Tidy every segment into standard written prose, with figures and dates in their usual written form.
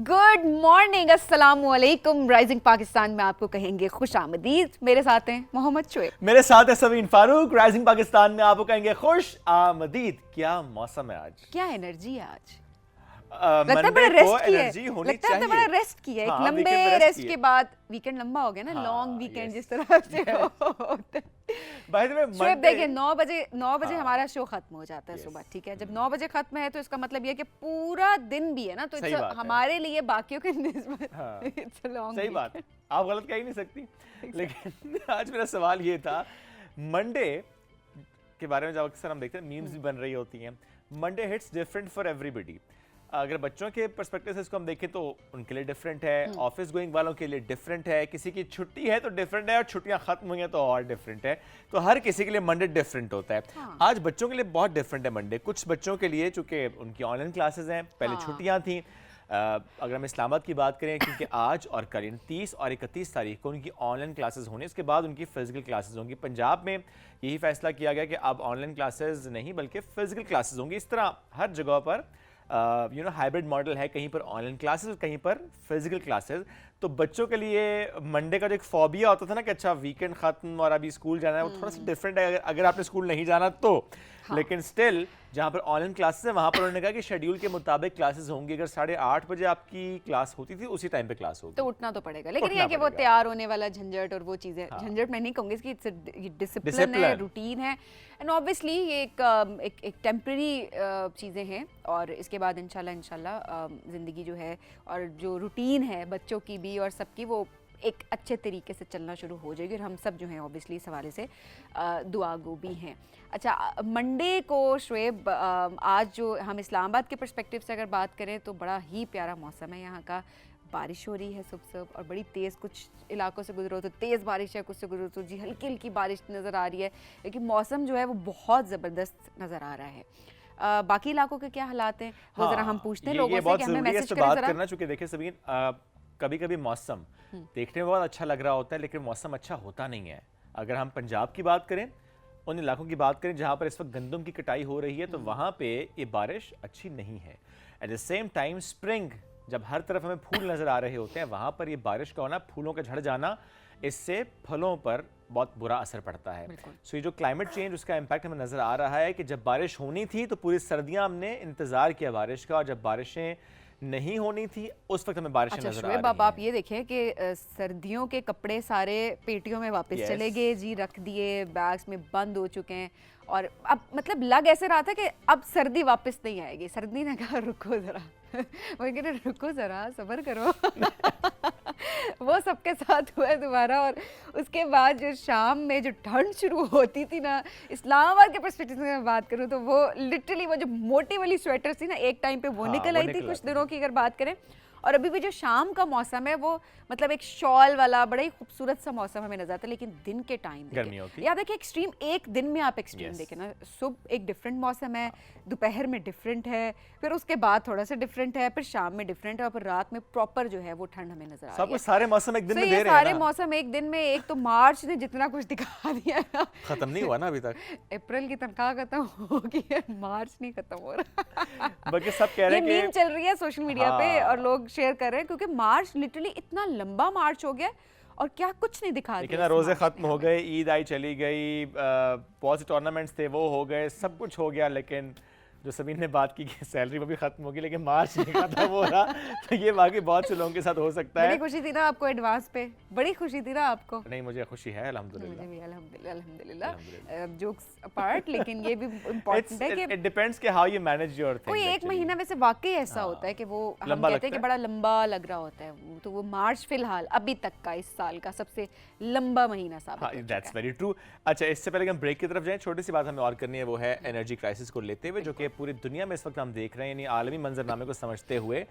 Good morning, अस्सलाम वालेकुम। Rising Pakistan में आपको कहेंगे खुश आमदीद। मेरे साथ हैं मोहम्मद शोएब, मेरे साथ है सबीन फारूक। राइजिंग पाकिस्तान में आपको कहेंगे खुश आमदीद। क्या मौसम है आज, क्या एनर्जी है आज। लगता है बड़ा मंडे रेस्ट को की है, एनर्जी होनी लगता है चाहिए। बड़ा रेस्ट की है। एक हाँ, लंबे weekend में rest रेस्ट की के है। बाद वीकेंड लंबा हो गया ना, हाँ, लॉन्ग वीकेंड yes. जिस तरह से होता है। बाय द वे शोएब देखिए 9 बजे हाँ। हमारा शो खत्म हो जाता है Yes. सुबह, ठीक है। जब 9 बजे खत्म है तो इसका मतलब ये है कि पूरा दिन भी है ना, तो सही बात है। हमारे लिए बाकियों के निस्बत हाँ। इट्स अ लॉन्ग सही बात है, आप गलत कह ही नहीं सकती। लेकिन आज मेरा सवाल ये था, मंडे के बारे में जब अक्सर हम देखते हैं मीम्स भी बन रही होती हैं। Monday hits different for everybody. अगर बच्चों के पर्सपेक्टिव से इसको हम देखें तो उनके लिए डिफरेंट है, ऑफिस गोइंग वालों के लिए डिफरेंट है, किसी की छुट्टी है तो डिफरेंट है, और छुट्टियां खत्म हुई हैं तो और डिफरेंट है। तो हर किसी के लिए मंडे डिफरेंट होता है। हाँ। आज बच्चों के लिए बहुत डिफरेंट है मंडे। कुछ बच्चों के लिए चूंकि उनकी ऑनलाइन क्लासेस हैं, पहले हाँ। छुट्टियां थी। अगर हम इस्लामाबाद की बात करें, क्योंकि आज और कल 30 और 31 तारीख को उनकी ऑनलाइन क्लासेस होने, इसके बाद उनकी फिजिकल क्लासेस होंगी। पंजाब में यही फैसला किया गया कि अब ऑनलाइन क्लासेस नहीं बल्कि फिजिकल क्लासेस होंगी। इस तरह हर जगह पर हाइब्रिड मॉडल है, कहीं पर ऑनलाइन क्लासेस, कहीं पर फिजिकल क्लासेस। तो बच्चों के लिए मंडे का जो एक फोबिया होता था ना कि अच्छा वीकेंड खत्म और अभी स्कूल जाना है, वो थोड़ा सा डिफरेंट है अगर आपने स्कूल नहीं जाना तो। हाँ। लेकिन स्टिल जहाँ पर ऑनलाइन क्लासेस है वहाँ पर उन्होंने कहा कि शेड्यूल के मुताबिक क्लासेस होंगी। अगर 8:30 बजे आपकी क्लास होती थी उसी टाइम पे क्लास होगी। तो उठना तो पड़ेगा, लेकिन उठना ये कि वो पड़ेगा। तैयार होने वाला झंझट और वो चीज़ें, हाँ। झंझट मैं नहीं कहूँगी, इसकी डिसिप्लिन है, Discipline। रूटीन है, एंड ऑब्वियसली ये एक टेम्पररी चीज़ें हैं। और इसके बाद इंशाल्लाह ज़िंदगी जो है और जो रूटीन है बच्चों की भी और सबकी, वो एक अच्छे तरीके से चलना शुरू हो जाएगी। और हम सब जो हैं ऑब्वियसली इस हवाले से दुआगो भी हैं। अच्छा, मंडे को शोएब, आज जो हम इस्लामाबाद के पर्सपेक्टिव से अगर बात करें तो बड़ा ही प्यारा मौसम है यहाँ का। बारिश हो रही है सुबह और बड़ी तेज़, कुछ इलाकों से गुजरो तो तेज़ बारिश है, कुछ से गुजरो तो जी हल्की हल्की बारिश नज़र आ रही है। लेकिन मौसम जो है वो बहुत ज़बरदस्त नज़र आ रहा है। बाकी इलाकों के क्या हालात हैं वो ज़रा हम पूछते हैं लोगों से कि हमें मैसेज करें बात ज़रा। करना। चूंकि देखिए सबीन, कभी कभी मौसम देखने में बहुत अच्छा लग रहा होता है लेकिन मौसम अच्छा होता नहीं है। अगर हम पंजाब की बात करें, उन इलाकों की बात करें जहाँ पर इस वक्त गंदम की कटाई हो रही है, तो वहाँ पे ये बारिश अच्छी नहीं है। At the same time spring, जब हर तरफ हमें फूल नज़र आ रहे होते हैं, वहाँ पर ये बारिश का होना, फूलों का झड़ जाना, इससे फलों पर बहुत बुरा असर पड़ता है। सो ये जो क्लाइमेट चेंज, उसका इम्पैक्ट हमें नज़र आ रहा है कि जब बारिश होनी थी तो पूरी सर्दियाँ हमने इंतज़ार किया बारिश का, और जब बारिशें नहीं होनी थी उस वक्त हमें बारिशें अच्छा नजर आ शोएब, रही अब आप हैं। ये देखें कि सर्दियों के कपड़े सारे पेटियों में वापस Yes. चले गए जी, रख दिए, बैग्स में बंद हो चुके हैं। और अब मतलब लग ऐसे रहा था कि अब सर्दी वापस नहीं आएगी। सर्दी ने कहा रुको ज़रा वो कह रहे रुको ज़रा, सब्र करो वो सबके साथ हुआ है दोबारा। और उसके बाद जो शाम में जो ठंड शुरू होती थी ना, इस्लामाबाद के पर्सपेक्टिव से मैं बात करूँ तो वो लिटरली वो जो मोटी वाली स्वेटर थी ना, एक टाइम पे वो हाँ, निकल वो आई थी निकल कुछ आती दिनों की अगर बात करें। और अभी भी जो शाम का मौसम है वो मतलब एक शॉल वाला बड़ा ही खूबसूरत सा मौसम हमें नजर आता है। लेकिन दिन के टाइम गर्मियों की। याद है कि एक्सट्रीम, एक दिन में आप एक्सट्रीम Yes. देखें ना, सुबह एक डिफरेंट मौसम है, दोपहर में डिफरेंट है, फिर उसके बाद थोड़ा सा डिफरेंट है, फिर शाम में डिफरेंट है, और फिर रात में प्रॉपर जो है वो ठंड हमें नजर आ सब रही है। कुछ सारे मौसम एक दिन So में ये दे रहे सारे हैं ना। मौसम एक दिन में, एक तो मार्च ने जितना कुछ दिखा दिया है ना, खत्म नहीं हुआ ना अभी तक। अप्रैल की तनख्वाह खत्म होगी है, मार्च नहीं खत्म हो रहा बल्कि सब कह रहे ये हैं मीम कि चल रही है सोशल मीडिया पे हाँ। और लोग शेयर कर रहे हैं, क्योंकि मार्च लिटरली इतना लंबा मार्च हो गया और क्या कुछ नहीं दिखा लेकिन दिया इस रोजे मार्च खत्म ने हो हमें। गए, ईद आई चली गई, बहुत से टूर्नामेंट्स थे वो हो गए, सब कुछ हो गया। लेकिन जो सबीन ने बात की कि सैलरी वो भी खत्म होगी लेकिन मार्च नहीं खत्म हो रहा, तो ये बाकी बहुत से लोगों के साथ हो सकता बड़ी है। खुशी थी ना आपको एडवांस पे, बड़ी खुशी थी ना आपको। नहीं, मुझे खुशी है मुझे अल्हम्दुलिल्लाह। भी अल्हम्दुलिल्लाह, जोक्स अपार्ट, लेकिन ये भी इम्पोर्टेंट है कि इट डिपेंड्स कि हाउ यू मैनेज योर कोई थिंग्स। एक महीना वैसे वाकई ऐसा होता है कि वो हम लंबा कहते हैं लगता कि बड़ा लंबा लग रहा होता है वो, तो वो मार्च फिलहाल अभी तक का इस साल का सबसे लंबा महीना साबित हाँ, हो चुका दैट्स है। Very true. अच्छा, इससे पहले कि हम ब्रेक की तरफ जाएं, छोटी सी बात हमें और करनी है, वो है एनर्जी क्राइसिस को लेते हुए, जो कि पूरी दुनिया में इस वक्त हम देख रहे हैं। यानी आलमी मंजरनामे को समझते हुए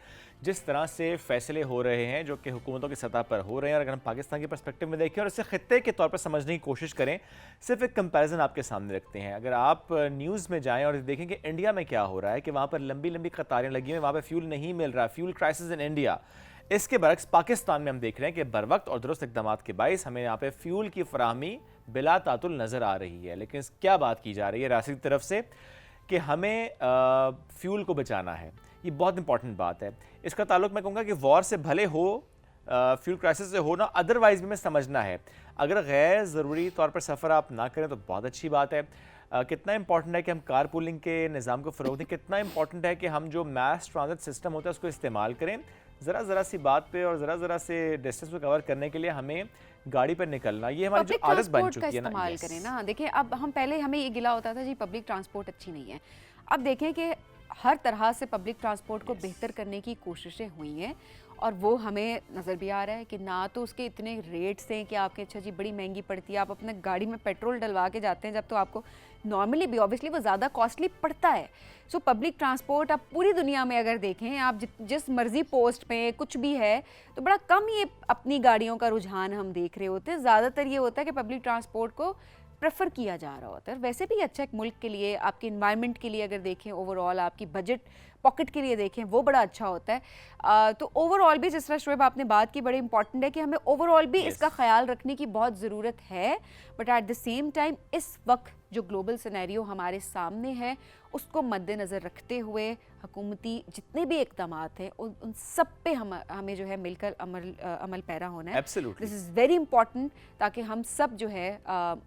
जिस तरह से फैसले हो रहे हैं जो कि हुकूमतों की सतह पर हो रहे हैं, और अगर हम पाकिस्तान के पर्सपेक्टिव में देखें और इसे खित्ते के तौर पर समझने की कोशिश करें, सिर्फ एक कंपैरिजन आपके सामने रखते हैं। अगर आप न्यूज़ में जाएं और देखें कि इंडिया में क्या हो रहा है, कि वहाँ पर लंबी लंबी कतारें लगी हुई, वहाँ पर फ्यूल नहीं मिल रहा, फ्यूल क्राइसिस इन इंडिया। इसके बरक्स पाकिस्तान में हम देख रहे हैं कि बर वक्त और दुरुस्त इकदाम के बाइस हमें यहाँ पे फ्यूल की फराहमी बिला तातुल नज़र आ रही है। लेकिन क्या बात की जा रही है रियासत की तरफ से कि हमें फ्यूल को बचाना है। ये बहुत इंपॉर्टेंट बात है। इसका ताल्लुक मैं कहूँगा कि वॉर से भले हो, फ्यूल क्राइसिस से हो ना, अदरवाइज भी हमें समझना है। अगर गैर ज़रूरी तौर पर सफ़र आप ना करें तो बहुत अच्छी बात है। कितना इंपॉर्टेंट है कि हम कार पूलिंग के निज़ाम को फ़रोग़ दें, कितना इंपॉर्टेंट है कि हम जो मैस ट्रांजिट सिस्टम होता है उसको इस्तेमाल करें। ज़रा सी बात पे और ज़रा से डिस्टेंस को कवर करने के लिए हमें गाड़ी पर निकलना, ये हमारी जो आदत बन चुकी है ना, इस्तेमाल करें ना। देखिए अब हम पहले हमें ये गिला होता था जी पब्लिक ट्रांसपोर्ट अच्छी नहीं है। अब देखें कि हर तरह से पब्लिक ट्रांसपोर्ट को बेहतर करने की कोशिशें हुई हैं और वो हमें नज़र भी आ रहा है कि ना तो उसके इतने रेट्स हैं कि आपके अच्छा जी बड़ी महंगी पड़ती है। आप अपने गाड़ी में पेट्रोल डलवा के जाते हैं जब, तो आपको नॉर्मली भी ऑब्वियसली वो ज़्यादा कॉस्टली पड़ता है। सो पब्लिक ट्रांसपोर्ट आप पूरी दुनिया में अगर देखें, आप जिस मर्जी पोस्ट पे कुछ भी है तो बड़ा कम ये अपनी गाड़ियों का रुझान हम देख रहे होते हैं। ज़्यादातर ये होता है कि पब्लिक ट्रांसपोर्ट को प्रेफर किया जा रहा होता है। वैसे भी अच्छा एक मुल्क के लिए, आपके इन्वायरमेंट के लिए अगर देखें, ओवरऑल आपकी बजट पॉकेट के लिए देखें, वो बड़ा अच्छा होता है। तो ओवरऑल भी जिस तरह शोएब आपने बात की, बड़ी इंपॉर्टेंट है कि हमें ओवरऑल भी इसका ख्याल रखने की बहुत ज़रूरत है। But at the same time इस वक्त जो ग्लोबल सिनेरियो हमारे सामने है उसको मद्देनज़र रखते हुए हुकूमती जितने भी इक़दाम हैं उन सब पे हमें जो है मिलकर अमल पैरा होना है। दिस इज़ वेरी इंपॉर्टेंट, ताकि हम सब जो है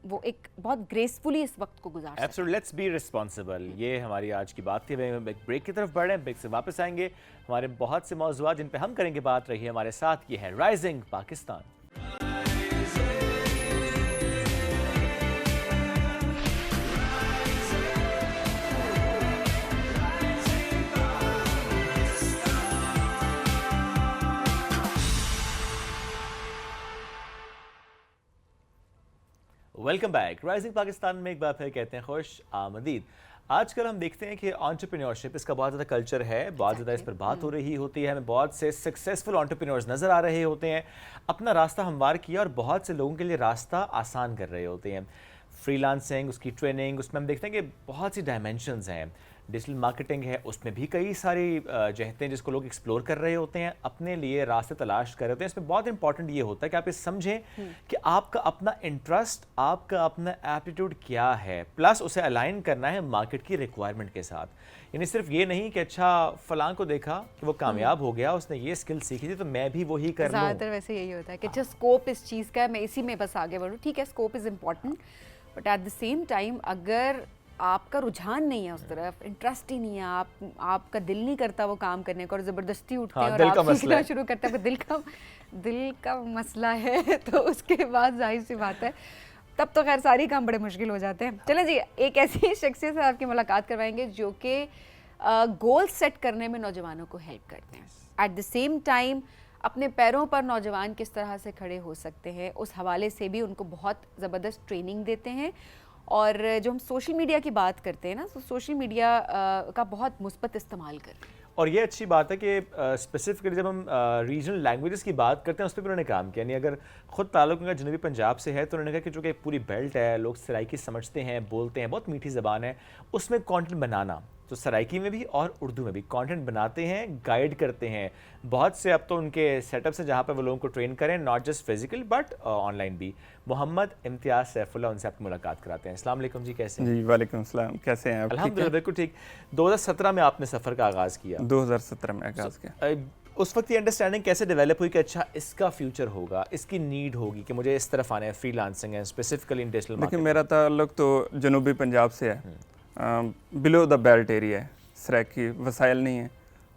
वो एक बहुत ग्रेसफुली इस वक्त को गुजार सकें। Absolutely, let's be responsible. ये हमारी आज की बात थी। हम एक ब्रेक की तरफ बढ़ रहे हैं, ब्रेक से वापस आएंगे। हमारे बहुत से मौज़ूआत जिन पे हम करेंगे बात, रही है हमारे साथ। ये है rising Pakistan. Welcome back. Rising Pakistan में एक बार फिर कहते हैं खुश आमदीद। आजकल हम देखते हैं कि एंटरप्रेन्योरशिप, इसका बहुत ज़्यादा कल्चर है, बहुत ज़्यादा इस पर बात हो रही होती है। हमें बहुत से सक्सेसफुल एंटरप्रेन्योर्स नज़र आ रहे होते हैं, अपना रास्ता हमवार किया और बहुत से लोगों के लिए रास्ता आसान कर रहे होते हैं। फ्रीलांसिंग, उसकी ट्रेनिंग, उसमें हम देखते हैं कि बहुत सी डायमेंशंस हैं। डिजिटल मार्केटिंग है, उसमें भी कई सारी जहतें जिसको लोग एक्सप्लोर कर रहे होते हैं, अपने लिए रास्ते तलाश कर रहे होते हैं। इसमें बहुत इंपॉर्टेंट ये होता है कि आप ये समझें कि आपका अपना इंटरेस्ट, आपका अपना एप्टीट्यूड क्या है, प्लस उसे अलाइन करना है मार्केट की रिक्वायरमेंट के साथ। यानी सिर्फ ये नहीं कि अच्छा फलां को देखा कि वो कामयाब हो गया, उसने ये स्किल सीखी थी तो मैं भी वही कर लूं। ज़्यादातर वैसे यही होता है कि अच्छा स्कोप इस चीज़ का है, मैं इसी में बस आगे बढ़ूँ। ठीक है, scope is important, but at the same time अगर आपका रुझान नहीं है उस तरफ, इंटरेस्ट ही नहीं है, आपका दिल नहीं करता वो काम करने का और ज़बरदस्ती उठते हैं और आप सीखना शुरू करते हैं, दिल का मसला है तो उसके बाद जाहिर सी बात है तब तो खैर सारे काम बड़े मुश्किल हो जाते हैं। चलें जी, एक ऐसी शख्सियत से आपकी मुलाकात करवाएंगे जो कि गोल सेट करने में नौजवानों को हेल्प करते हैं। एट द सेम टाइम अपने पैरों पर नौजवान किस तरह से खड़े हो सकते हैं, उस हवाले से भी उनको बहुत ज़बरदस्त ट्रेनिंग देते हैं। और जो हम सोशल मीडिया की बात करते हैं ना, तो सोशल मीडिया का बहुत मुस्बत इस्तेमाल करते हैं। और ये अच्छी बात है कि स्पेसिफिकली जब हम रीजनल लैंग्वेजेस की बात करते हैं उस पर भी उन्होंने काम किया। यानी अगर खुद ताल्लुक उनका जनूबी पंजाब से है तो उन्होंने कहा कि जो कि पूरी बेल्ट है, लोग सराइकी समझते हैं, बोलते हैं, बहुत मीठी ज़बान है, उसमें कंटेंट बनाना, तो सराइकी में भी और उर्दू में भी कंटेंट बनाते हैं, गाइड करते हैं। बहुत से अब तो उनके सेटअप से जहाँ पर वो लोगों को ट्रेन करें, not just physical but online भी। मोहम्मद इम्तियाज़ सैफुल्लाह, उनसे आपकी मुलाकात कराते हैं। अस्सलाम वालेकुम जी, कैसे हैं? जी वालेकुम सलाम, कैसे हैं आप? अल्हम्दुलिल्लाह बिल्कुल ठीक। 2017 में आपने सफ़र का आगाज़ किया। 2017 में आगाज़ किया। उस वक्त ये अंडरस्टैंडिंग कैसे डेवलप हुई कि अच्छा इसका फ्यूचर होगा, इसकी नीड होगी कि मुझे इस तरफ आना है, फ्रीलांसिंग है, स्पेसिफिकली इन डिजिटल मार्केटिंग? देखिए, मेरा ताल्लुक तो जनूबी पंजाब से है, बिलो द बेल्ट एरिया है, सराइकी वसाइल नहीं है।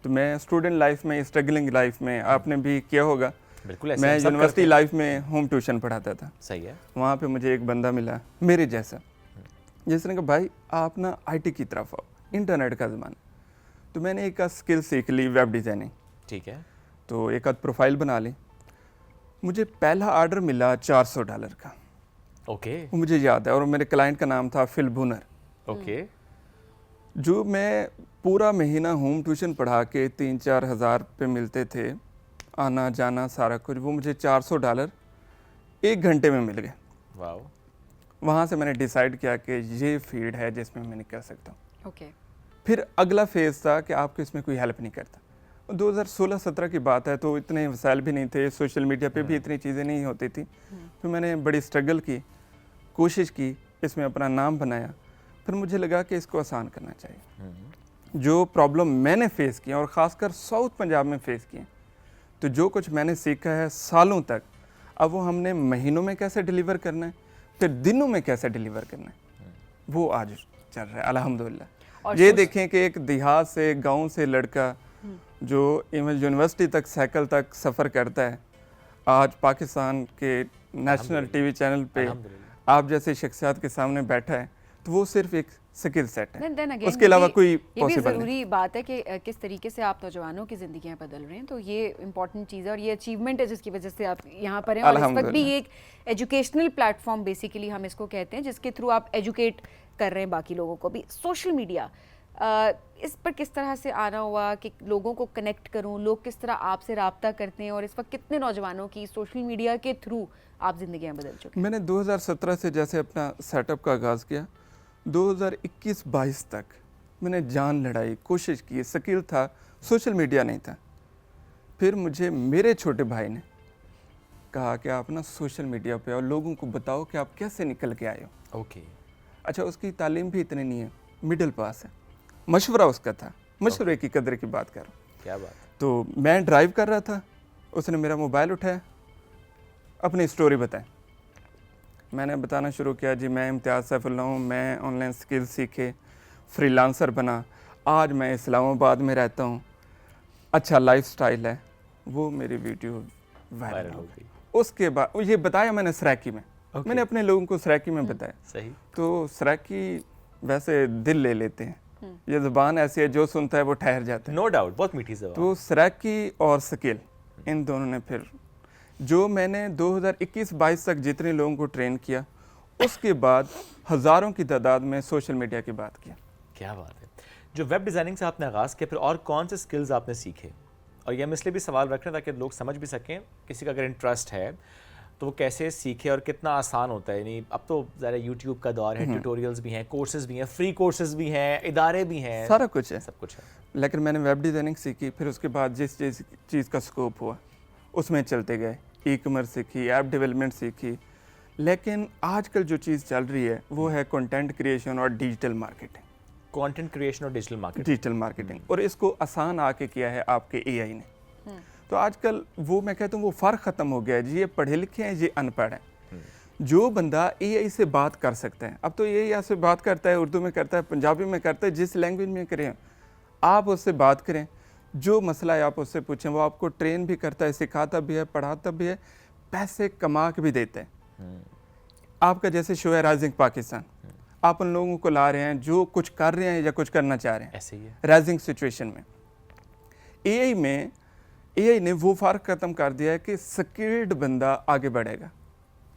तो मैं स्टूडेंट लाइफ में, स्ट्रगलिंग लाइफ में, आपने भी किया होगा, बिल्कुल ऐसे मैं यूनिवर्सिटी लाइफ में होम ट्यूशन पढ़ाता था। सही है। वहाँ पे मुझे एक बंदा मिला मेरे जैसा, जिसने कहा भाई आप ना IT की तरफ आओ, इंटरनेट का ज़माना। तो मैंने एक स्किल सीख ली, वेब डिज़ाइनिंग। ठीक है। तो एक आध प्रोफाइल बना ली। मुझे पहला ऑर्डर मिला $400 का। ओके। वो मुझे याद है, और मेरे क्लाइंट का नाम था फिल बुनर। ओके। जो मैं पूरा महीना होम ट्यूशन पढ़ा के 3-4 हज़ार पे मिलते थे, आना जाना सारा कुछ, वो मुझे $400 1 घंटे में मिल गए। वाओ। वहाँ से मैंने डिसाइड किया कि ये फील्ड है जिसमें मैं निकल सकता हूँ। ओके। फिर अगला फेज़ था कि आपको इसमें कोई हेल्प नहीं करता। 2016-17 की बात है, तो इतने वसाइल भी नहीं थे, सोशल मीडिया पे भी इतनी चीज़ें नहीं होती थी। फिर मैंने बड़ी स्ट्रगल की, कोशिश की, इसमें अपना नाम बनाया। फिर मुझे लगा कि इसको आसान करना चाहिए। जो प्रॉब्लम मैंने फेस किया और ख़ासकर साउथ पंजाब में फेस किए, तो जो कुछ मैंने सीखा है सालों तक, अब वो हमने महीनों में कैसे डिलीवर करना है, फिर दिनों में कैसे डिलीवर करना है, वो आज चल रहा है अल्हम्दुलिल्लाह। ये देखें कि एक देहात से, गांव से लड़का जो यूनिवर्सिटी तक साइकिल तक सफ़र करता है, आज पाकिस्तान के नेशनल टीवी चैनल पे आप जैसे शख्सियत के सामने बैठा है, तो वो सिर्फ एक स्किल सेट है, उसके अलावा कोई पॉसिबल नहीं। ज़रूरी बात है कि किस तरीके से आप नौजवानों की ज़िंदगियाँ बदल रहे हैं, तो ये इंपॉर्टेंट चीज़ है और ये अचीवमेंट है जिसकी वजह से आप यहाँ पर हैं। और इस वक्त भी एक एजुकेशनल प्लेटफॉर्म बेसिकली हम इसको कहते हैं, जिसके थ्रू आप एजुकेट कर रहे हैं बाकी लोगों को भी। सोशल मीडिया, इस पर किस तरह से आना हुआ कि लोगों को कनेक्ट करूं, लोग किस तरह आपसे रब्ता करते हैं, और इस वक्त कितने नौजवानों की सोशल मीडिया के थ्रू आप ज़िंदगियाँ बदल चुके हैं? मैंने 2017 से जैसे अपना सेटअप का आगाज़ किया, 2021-22 तक मैंने जान लड़ाई, कोशिश की, स्किल था, सोशल मीडिया नहीं था। फिर मुझे मेरे छोटे भाई ने कहा कि आप ना सोशल मीडिया पे और लोगों को बताओ कि आप कैसे निकल के आए हो। ओके। अच्छा, उसकी तालीम भी इतनी नहीं है, मिडिल पास है। मशवरा उसका था, मशवरे की कदर की बात कर रहा हूँ। क्या बात। तो मैं ड्राइव कर रहा था, उसने मेरा मोबाइल उठाया, अपनी स्टोरी बताई। मैंने बताना शुरू किया, जी मैं इम्तियाज़ सैफुल्लाह हूँ, मैं ऑनलाइन स्किल सीखे फ्रीलांसर बना, आज मैं इस्लामाबाद में रहता हूँ, अच्छा लाइफस्टाइल है। वो मेरी वीडियो वायरल हो गई। उसके बाद ये बताया मैंने सराकी में, मैंने अपने लोगों को सराकी में बताया। सही। तो सराकी वैसे दिल ले लेते हैं, ये ज़ुबान ऐसी है जो सुनता है वो ठहर जाता है। नो डाउट, बहुत मीठी ज़ुबान। तो सराकी और स्किल, इन दोनों ने फिर जो मैंने 2021-22 तक जितने लोगों को ट्रेन किया, उसके बाद हज़ारों की तादाद में सोशल मीडिया की बात किया। क्या बात है। जो वेब डिज़ाइनिंग से आपने आगाज़ किया, फिर और कौन से स्किल्स आपने सीखे? और ये हम इसलिए भी सवाल रख रहे हैं ताकि लोग समझ भी सकें, किसी का अगर इंटरेस्ट है तो वो कैसे सीखे और कितना आसान होता है। यानी अब तो ज़रा यूट्यूब का दौर है, ट्यूटोरियल्स भी हैं, कोर्सेज़ भी हैं, फ्री कोर्सेज़ भी हैं, इदारे भी हैं, सारा कुछ है, सब कुछ है। लेकिन मैंने वेब डिज़ाइनिंग सीखी, फिर उसके बाद जिस चीज़ का स्कोप हुआ उसमें चलते गए। ई कॉमर्स सीखी, ऐप डेवलपमेंट सीखी, लेकिन आजकल जो चीज़ चल रही है वो है कंटेंट क्रिएशन और डिजिटल मार्केटिंग। कंटेंट क्रिएशन और डिजिटल मार्केटिंग, और इसको आसान आके किया है आपके एआई ने। तो आजकल वो मैं कहता हूँ वो फ़र्क ख़त्म हो गया है जी, ये पढ़े लिखे हैं, ये अनपढ़ हैं। जो बंदा एआई से बात कर सकता है, अब तो एआई आपसे बात करता है, उर्दू में करता है, पंजाबी में करता है, जिस लैंग्वेज में करें आप उससे बात करें, जो मसला है आप उससे पूछें, वो आपको ट्रेन भी करता है, सिखाता भी है, पढ़ाता भी है, पैसे कमा के भी देते हैं। आपका जैसे शो है राइजिंग पाकिस्तान, आप उन लोगों को ला रहे हैं जो कुछ कर रहे हैं या कुछ करना चाह रहे हैं ऐसे ही है राइजिंग सिचुएशन में। एआई ने वो फ़र्क ख़त्म कर दिया है कि स्किल्ड बंदा आगे बढ़ेगा।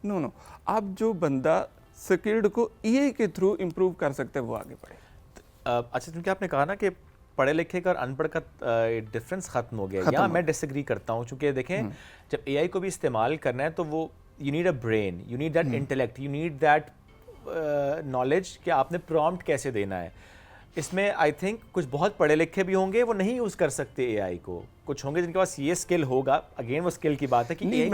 नो, अब जो बंदा स्किल्ड को एआई के थ्रू इम्प्रूव कर सकते हैं वो आगे बढ़ेगा। अच्छा, क्योंकि आपने कहा ना कि पढ़े लिखे का और अनपढ़ का डिफरेंस ख़त्म हो गया, यहाँ मैं डिसएग्री करता हूँ। क्योंकि देखें, जब एआई को भी इस्तेमाल करना है तो वो you need a brain, you need that intellect, you need that knowledge कि आपने प्रॉम्प्ट कैसे देना है। इसमें आई थिंक कुछ बहुत पढ़े लिखे भी होंगे, वो नहीं यूज़ कर सकते एआई को, कुछ होंगे जिनके पास ये स्किल होगा। अगेन वो स्किल की बात है कि नहीं,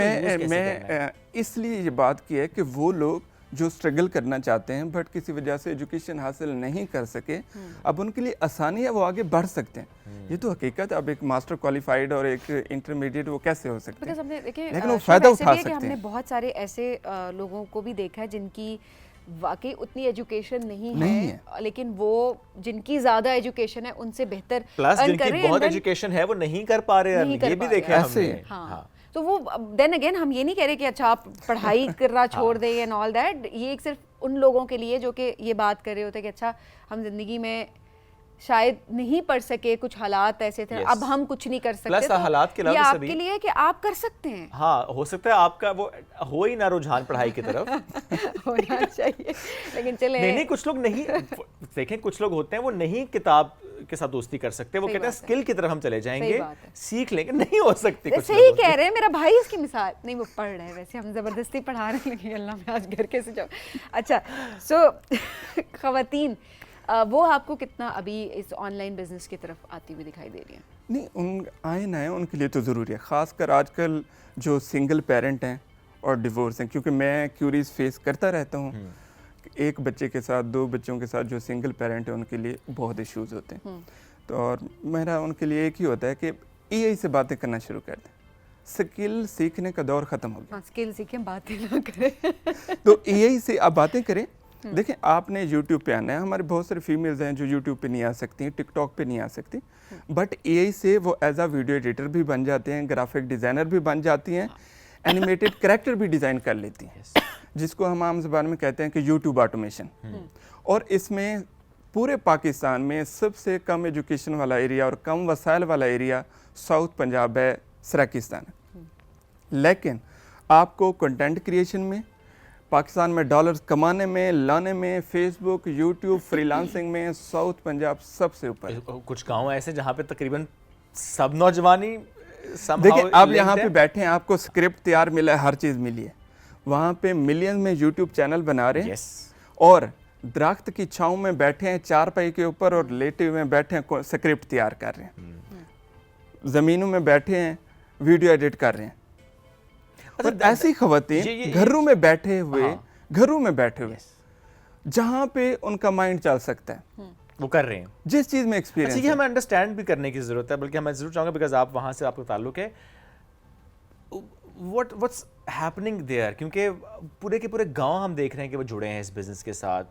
मैं इसलिए ये बात की है कि वो लोग जो स्ट्रगल करना चाहते हैं बट किसी वजह से एजुकेशन हासिल नहीं कर सके, अब उनके लिए आसानी है, वो आगे बढ़ सकते हैं। ये तो हकीकत है। अब एक मास्टर क्वालिफाइड और एक इंटरमीडिएट वो कैसे हो सकते हैं, लेकिन वो फ़ायदा उठा सकते हैं। हमने बहुत सारे ऐसे लोगों को भी देखा है जिनकी वाकई उतनी एजुकेशन नहीं है, लेकिन वो जिनकी ज्यादा एजुकेशन है उनसे बेहतर प्लस जिनकी बहुत एजुकेशन है वो नहीं कर पा रहे हैं, ये भी देखा है हमने। हाँ, तो वो देन अगेन हम ये नहीं कह रहे कि अच्छा आप पढ़ाई करना छोड़ दें एंड ऑल दैट। ये एक सिर्फ उन लोगों के लिए जो कि ये बात कर रहे होते कि अच्छा हम जिंदगी में शायद नहीं पढ़ सके, कुछ हालात ऐसे थे, अब हम कुछ नहीं कर सकते, प्लस तो हालात के ये आपके लिए है कि आप कर सकते हैं। हाँ, हो सकता है आपका वो हो ही ना रुझान पढ़ाई की तरफ होना चाहिए, लेकिन चले नहीं, कुछ लोग नहीं देखें, कुछ लोग होते हैं वो नहीं किताब के साथ दोस्ती कर सकते, वो कहते हैं स्किल की तरफ हम चले जाएंगे, सीख लेंगे, नहीं हो सकती। कुछ सही कह रहे हैं, मेरा भाई इसकी मिसाल नहीं, वो पढ़ रहे हैं, वैसे हम जबरदस्ती पढ़ाने लगे, अल्लाह में आज घर कैसे जाओ। अच्छा, सो खवातीन वो आपको कितना अभी इस ऑनलाइन बिजनेस की तरफ आती हुई दिखाई दे रही है? नहीं, उन आए ना उनके लिए तो ज़रूरी है, ख़ासकर आजकल जो सिंगल पेरेंट हैं और डिवोर्स हैं, क्योंकि मैं क्यूरीज फेस करता रहता हूँ। एक बच्चे के साथ, 2 बच्चों के साथ जो सिंगल पेरेंट है उनके लिए बहुत इश्यूज होते हैं। तो और मेरा उनके लिए एक ही होता है कि एआई से बातें करना शुरू कर दें। स्किल सीखने का दौर ख़त्म हो गया। हाँ, स्किल सीखें, बातें ना करें। तो एआई से आप बातें करें। देखें, आपने यूट्यूब पे आना है, हमारे बहुत सारे फीमेल्स हैं जो यूट्यूब पे नहीं आ सकती, टिकटॉक पे नहीं आ सकती, बट एआई से वो एज अ वीडियो एडिटर भी बन जाते हैं, ग्राफिक डिज़ाइनर भी बन जाती हैं, एनिमेटेड कैरेक्टर भी डिज़ाइन कर लेती हैं, जिसको हम आम ज़बान में कहते हैं कि यूट्यूब ऑटोमेशन। और इसमें पूरे पाकिस्तान में सबसे कम एजुकेशन वाला एरिया और कम वसाइल वाला एरिया साउथ पंजाब है, सराकिस्तान है। लेकिन आपको कंटेंट क्रिएशन में, पाकिस्तान में डॉलर्स कमाने में, लाने में, फेसबुक, यूट्यूब, फ्रीलांसिंग में साउथ पंजाब सबसे ऊपर है। कुछ गांव ऐसे जहाँ पे तकरीबन सब नौजवानी देखिए, आप यहाँ पे बैठे हैं, आपको स्क्रिप्ट तैयार मिला है, हर चीज़ मिली है। वहाँ पे मिलियन में यूट्यूब चैनल बना रहे हैं और दरख्त की छाँव में बैठे हैं, चारपाई के ऊपर और लेटे हुए बैठे हैं, स्क्रिप्ट तैयार कर रहे हैं। ज़मीनों में बैठे हैं, वीडियो एडिट कर रहे हैं। और ऐसी खवातीन घरों में बैठे हुए, जहाँ पे उनका माइंड चल सकता है, वो कर रहे हैं जिस चीज़ में एक्सपीरियंस। अच्छा, ये हमें अंडरस्टैंड भी करने की ज़रूरत है, बल्कि मैं ज़रूर चाहूँगा, बिकॉज आप वहाँ से आपका ताल्लुक है, व्हाट्स हैपनिंग देयर, क्योंकि पूरे के पूरे गांव हम देख रहे हैं कि वो जुड़े हैं इस बिजनेस के साथ।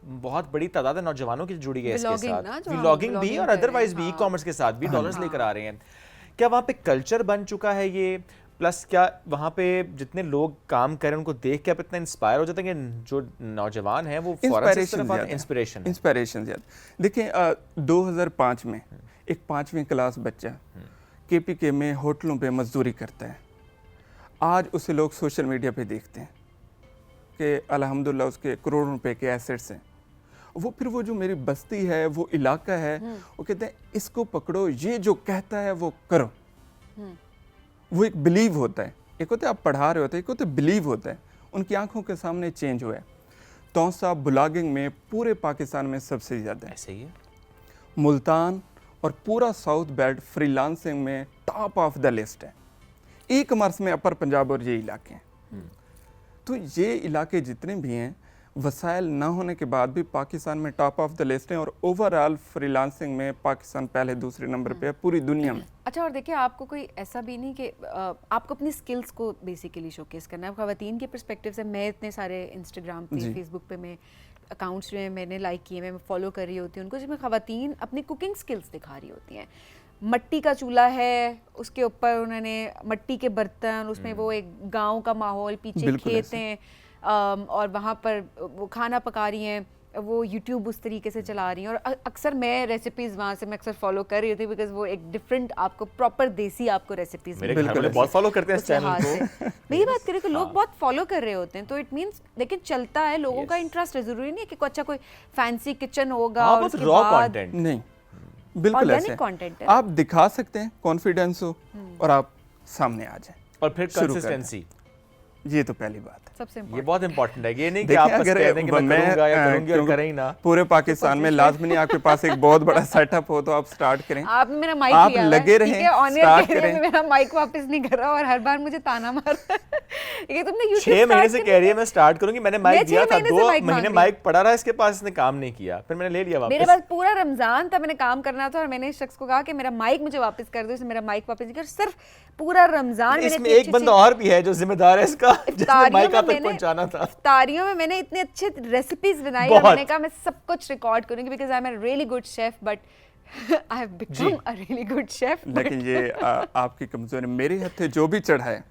बहुत बड़ी तादाद है नौजवानों की जुड़ी है इसके साथ, व्लॉगिंग भी और अदरवाइज भी, ई कॉमर्स के साथ भी डॉलर्स लेकर आ रहे हैं। क्या वहाँ पे कल्चर बन चुका है ये? प्लस क्या वहाँ पे जितने लोग काम करें उनको देख के आप इतना इंस्पायर हो जाते हैं कि जो नौजवान हैं वो इंस्पिरेशन ज़्यादा। देखिए, 2005 में एक 5वीं क्लास बच्चा केपीके में होटलों पे मजदूरी करता है। आज उसे लोग सोशल मीडिया पे देखते हैं कि अल्हम्दुलिल्लाह उसके करोड़ों रुपए के एसेट्स हैं। वो जो मेरी बस्ती है, वो इलाका है, वो कहते हैं इसको पकड़ो, ये जो कहता है वो करो। वो एक बिलीव होता है, एक होता है आप पढ़ा रहे होते हैं, एक होता है बिलीव होता है। उनकी आंखों के सामने चेंज हुआ है। तौसा ब्लॉगिंग में पूरे पाकिस्तान में सबसे ज़्यादा है। ऐसे ही है। मुल्तान और पूरा साउथ बेल्ट फ्रीलांसिंग में टॉप ऑफ द लिस्ट है। ई कॉमर्स में अपर पंजाब और ये इलाके हैं। तो ये इलाके जितने भी हैं, वसाइल ना होने के बाद भी पाकिस्तान में टॉप ऑफ द लिस्ट हैं और ओवरऑल फ्रीलांसिंग में पाकिस्तान पहले दूसरे नंबर पे है पूरी दुनिया में। अच्छा, और देखिए, आपको कोई ऐसा भी नहीं कि आपको अपनी स्किल्स को बेसिकली शोकेस करना है। ख़वातीन के पर्सपेक्टिव से मैं इतने सारे इंस्टाग्राम पे, फेसबुक पे मैं अकाउंट्स जो हैं मैंने लाइक किए, मैं फॉलो कर रही होती हूँ उनको, जिसमें ख़वातीन अपनी कुकिंग स्किल्स दिखा रही होती हैं। मट्टी का चूल्हा है, उसके ऊपर उन्होंने मट्टी के बर्तन, उसमें वो एक गांव का माहौल, पीछे खेत हैं, और वहाँ पर वो खाना पका रही हैं, वो यूट्यूब उस तरीके से चला रही हैं। और अक्सर मैं रेसिपीज़ वहाँ से मैं अक्सर फॉलो कर रही होती बिकॉज वो एक डिफरेंट आपको प्रॉपर देसी आपको रेसिपीज़ बहुत फॉलो करते हैं इस चैनल को। मैं ये बात करें कि लोग बहुत फॉलो कर रहे होते हैं, तो इट मीन्स लेकिन चलता है, लोगों का इंटरेस्ट है। ज़रूरी नहीं है कि अच्छा कोई फैंसी किचन होगा और उसके बाद नहीं, बिल्कुल ऐसे कंटेंट आप दिखा सकते हैं, कॉन्फिडेंस हो और आप सामने आ जाएं और फिर कंसिस्टेंसी, ये तो पहली बात है, सबसे इम्पोर्टेंट। ये बहुत इंपॉर्टेंट है। ये नहीं कि आप बस कह दें कि मैं करूंगा या करूंगी और करें ही ना। पूरे पाकिस्तान में लाजमी नहीं आपके पास एक बहुत बड़ा सेटअप हो तो आप स्टार्ट करें। आप मेरा माइक आप लगे रहें, स्टार्ट करें। मेरा माइक वापस नहीं कर रहा और हर बार मुझे ताना मार रहा है। ये तुमने YouTube 6 महीने से कह रही है मैं स्टार्ट करूंगी। मैंने माइक दिया था, 2 महीने माइक पड़ा रहा, इसके पास इसने काम नहीं किया, फिर मैंने ले लिया वापस। मेरे पास पूरा रमजान था, मैंने काम करना था और मैंने इस शख्स को कहा कि मेरा माइक मुझे वापस कर दो। इसने मेरा माइक वापस नहीं किया। सिर्फ पूरा रमजान इसमें एक बंदा और भी है जो जिम्मेदार है इसका, जिसने माइक आप तक पहुंचाना था। इफ्तारियों में मैंने इतने अच्छे रेसिपीज बनाई और मैंने कहा मैं सब कुछ रिकॉर्ड करूंगी because I am a really good chef, but I have become a really good chef. लेकिन ये आपकी कमजोरी, मेरे हथे जो भी चढ़ा है,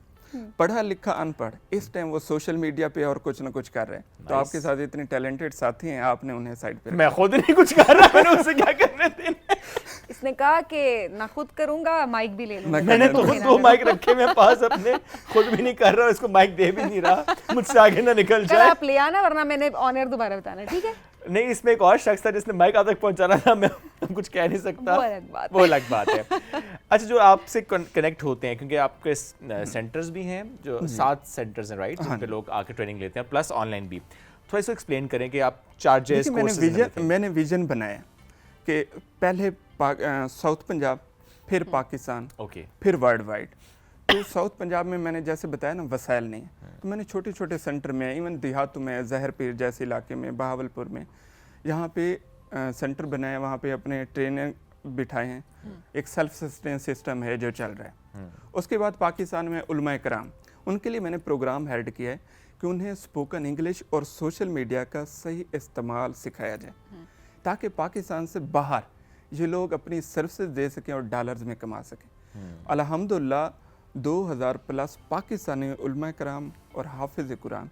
पढ़ा लिखा अनपढ़, इस टाइम वो सोशल मीडिया पे और कुछ ना कुछ कर रहे हैं। तो आपके साथ इतने टैलेंटेड साथी हैं, आपने उन्हें साइड पे। मैं खुद नहीं कुछ कर रहा, मैंने उसे क्या करने देना। इसने कहा कि ना खुद करूंगा, माइक भी ले लूंगा। मैंने तो खुद 2 माइक रखे मेरे पास अपने, खुद भी नहीं कर रहा, इसको माइक दे भी नहीं रहा, मुझसे आगे ना निकल जाए। आप ले आना वरना मैंने ऑन एयर दोबारा बताना, ठीक है? नहीं, इसमें एक और शख्स था जिसने माइक आप तक पहुंचाना था, मैं कुछ कह नहीं सकता, वो अलग बात है। अच्छा, जो आपसे कनेक्ट होते हैं, क्योंकि आपके सेंटर्स भी हैं, जो 7 सेंटर्स हैं, राइट, जिन पे लोग आके ट्रेनिंग लेते हैं, प्लस ऑनलाइन भी। थोड़ा इसको एक्सप्लेन करें कि आप चार्जेस, मैंने विजन बनाया कि पहले साउथ पंजाब, फिर पाकिस्तान, फिर वर्ल्ड वाइड, तो साउथ पंजाब में मैंने जैसे बताया ना वसाइल नहीं है, तो मैंने छोटे छोटे सेंटर में, इवन देहातों में, जहर पीर जैसे इलाके में, बहावलपुर में, यहाँ पे सेंटर बनाए, वहाँ पे अपने ट्रेनर बिठाए हैं, एक सेल्फ सस्टेन सिस्टम है जो चल रहा है। उसके बाद पाकिस्तान में उलमा कराम, उनके लिए मैंने प्रोग्राम हेड किया है कि उन्हें स्पोकन इंग्लिश और सोशल मीडिया का सही इस्तेमाल सिखाया जाए, ताकि पाकिस्तान से बाहर ये लोग अपनी सर्विसेज दे सकें और डॉलर्स में कमा सकें। अल्हम्दुलिल्लाह 2000 प्लस पाकिस्तानी उलमा कराम और हाफिज कुरान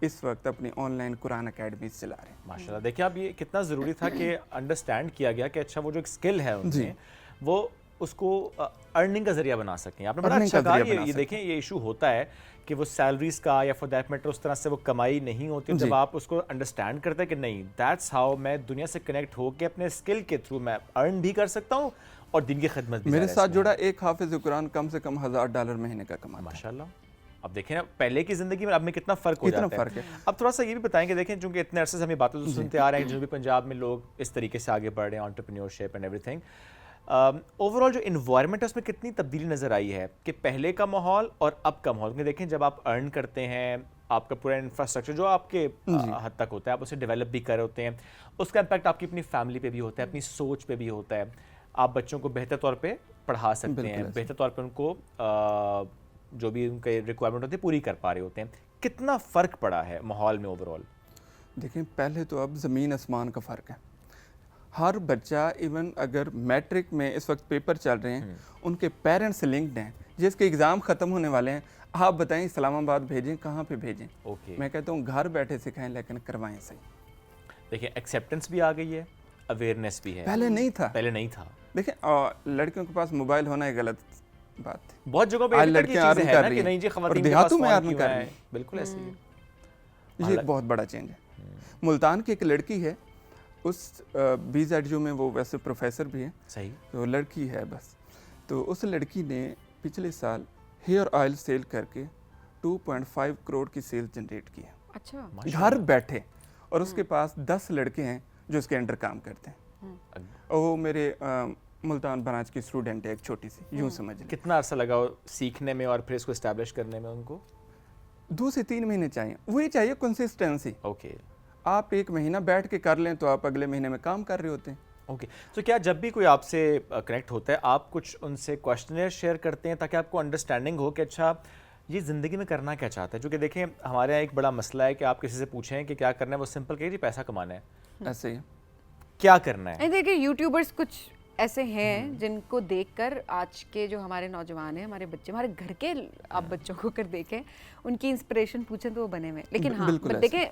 इस वक्त अपनी ऑनलाइन कुरान अकेडमी चला रहे हैं। माशाल्लाह, देखिए आप, ये कितना ज़रूरी था कि अंडरस्टैंड किया गया कि अच्छा वो जो एक स्किल है उनमें, वो उसको अर्निंग का जरिया बना सकें। आपने बड़ा अच्छा कहा। ये देखें, ये इशू होता है कि वो सैलरीज का या फॉर दैट मैटर उस तरह से वो कमाई नहीं होती। जब आप उसको अंडरस्टैंड करते हैं कि नहीं, दैट्स हाउ मैं दुनिया से कनेक्ट होकर अपने स्किल के थ्रू मैं अर्न भी कर सकता हूँ और दिन की खिदमत भी। मेरे साथ जुड़ा एक हाफिज कुरान कम से कम $1000 महीने का कमाता है। माशाल्लाह। अब देखें ना, पहले की जिंदगी में अब में कितना फर्क हो जाता है। अब थोड़ा सा ये भी बताएंगे, देखें चूंकि इतने अरसे से हम बातें तो सुनते आ रहे हैं, जो भी पंजाब में लोग इस तरीके से आगे बढ़ रहे हैं, एंटरप्रेन्योरशिप एंड एवरीथिंग, ओवरऑल जो इन्वायरमेंट है उसमें कितनी तब्दीली नज़र आई है कि पहले का माहौल और अब का माहौल? क्योंकि देखें, जब आप अर्न करते हैं, आपका पूरा इंफ्रास्ट्रक्चर जो आपके हद तक होता है, आप उसे डेवलप भी कर रहे होते हैं, उसका इम्पैक्ट आपकी अपनी फैमिली पे भी होता है, अपनी सोच पे भी होता है। आप बच्चों को बेहतर तौर पे पढ़ा सकते हैं, बेहतर तौर पे उनको जो भी उनके रिक्वायरमेंट होती है पूरी कर पा रहे होते हैं। कितना फ़र्क पड़ा है माहौल में ओवरऑल? देखें, पहले तो अब ज़मीन आसमान का फ़र्क है। हर बच्चा, इवन अगर मैट्रिक में इस वक्त पेपर चल रहे हैं, उनके पेरेंट्स लिंक्ड हैं, जिसके एग्ज़ाम ख़त्म होने वाले हैं, आप बताएं इस्लामाबाद भेजें, कहाँ पे भेजें? मैं कहता हूँ घर बैठे सिखाएं, लेकिन करवाएं सही। देखिए, एक्सेप्टेंस भी आ गई है, अवेयरनेस भी है। पहले नहीं था। देखें, लड़कियों के पास मोबाइल होना एक गलत बात है। बहुत जगहों पे लड़कियां अर्न कर रही हैं और देहातों में अर्न कर रही हैं। बिल्कुल ऐसे ही। ये एक बहुत बड़ा चेंज है। मुल्तान की एक लड़की है, उस BZU में वो वैसे प्रोफेसर भी हैं, सही, तो लड़की है बस। तो उस लड़की ने पिछले साल हेयर ऑयल सेल करके 2.5 करोड़ की सेल जनरेट की है। अच्छा, घर बैठे। और उसके पास 10 लड़के हैं जो उसके अंडर काम करते हैं, और वो मेरे मुल्तान ब्रांच की स्टूडेंट है, एक छोटी सी, यूं समझ लें। कितना अरसा लगा सीखने में और फिर इसको एस्टैब्लिश करने में उनको? 2 से 3 महीने चाहिए, वही चाहिए कंसिस्टेंसी। ओके, आप 1 महीना बैठ के कर लें तो आप अगले महीने में काम कर रहे होते हैं। ओके, तो क्या जब भी कोई आपसे कनेक्ट होता है, आप कुछ उनसे क्वेश्चनर शेयर करते हैं ताकि आपको अंडरस्टैंडिंग हो कि अच्छा ये ज़िंदगी में करना क्या चाहता है? क्योंकि देखें, हमारे यहाँ एक बड़ा मसला है कि आप किसी से पूछें कि क्या करना है, वो सिंपल कहिए पैसा कमाना है। ऐसे ही क्या करना है? देखिए, यूट्यूबर्स कुछ ऐसे हैं जिनको देखकर आज के जो हमारे नौजवान हैं, हमारे बच्चे, हमारे घर के आप बच्चों को अगर देखें, उनकी इंस्पिरेशन पूछें तो वो बने हुए। लेकिन हाँ, देखें,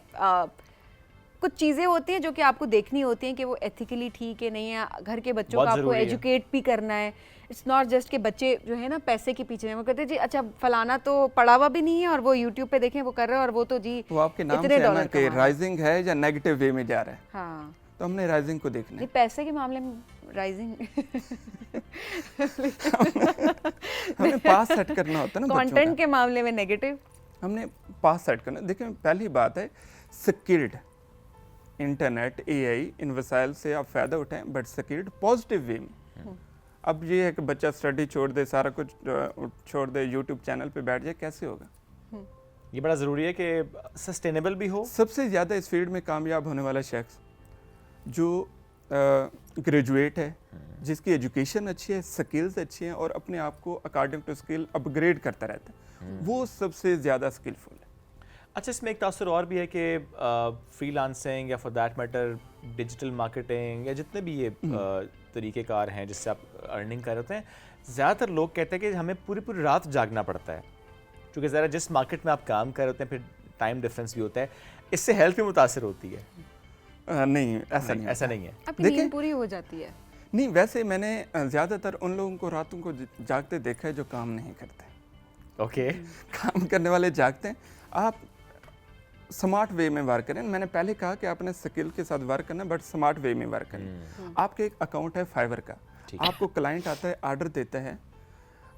कुछ चीज़ें होती हैं जो कि आपको देखनी होती हैं कि वो एथिकली ठीक है नहीं है। घर के बच्चों का आपको एजुकेट भी करना है। इट्स नॉट जस्ट कि बच्चे जो है ना पैसे के पीछे, वो कहते हैं जी अच्छा फलाना तो पढ़ा हुआ भी नहीं है और वो यूट्यूब पे देखें वो कर रहा है और वो तो जी वो आपके नाम से है ना कि राइजिंग है या नेगेटिव वे में जा रहा है। हाँ, तो हमने राइजिंग को देखना है। पैसे के मामले में राइजिंग हमें पास सेट करना होता है ना, कंटेंट के मामले में नेगेटिव हमने पास सेट करना। देखिए, पहली बात है स्किल्ड। इंटरनेट, AI, इन वसाइल से आप फ़ायदा उठाएं, बट स्किल्ड पॉजिटिव वे में। अब ये है कि बच्चा स्टडी छोड़ दे, सारा कुछ छोड़ दे, यूट्यूब चैनल पे बैठ जाए, कैसे होगा? ये बड़ा ज़रूरी है कि सस्टेनेबल भी हो। सबसे ज़्यादा इस फील्ड में कामयाब होने वाला शख्स जो ग्रेजुएट है, जिसकी एजुकेशन अच्छी है, स्किल्स अच्छी हैं और अपने आप को अकॉर्डिंग टू स्किल अपग्रेड करता रहता है, वो सबसे ज़्यादा स्किलफुल है। अच्छा, इसमें एक तासुर और भी है कि फ्रीलांसिंग या for that matter digital marketing या जितने भी ये तरीक़ेकार हैं जिससे आप अर्निंग कर रहे हैं, ज़्यादातर लोग कहते हैं कि हमें पूरी पूरी रात जागना पड़ता है, क्योंकि ज़रा जिस मार्केट में आप काम कर रहे होते हैं फिर टाइम डिफरेंस भी होता है, इससे हेल्थ भी मुतासर होती है। नहीं, ऐसा नहीं है। देखिए, पूरी हो जाती है। नहीं, वैसे मैंने ज़्यादातर उन लोगों को रातों को जागते देखा है जो काम नहीं करते। ओके, काम करने वाले जागते हैं। आप स्मार्ट वे में वर्क करें। मैंने पहले कहा कि आपने स्किल के साथ वर्क करना है, बट स्मार्ट वे में वर्क करें। आपके एक अकाउंट है फाइवर का, आपको क्लाइंट आता है, ऑर्डर देता है,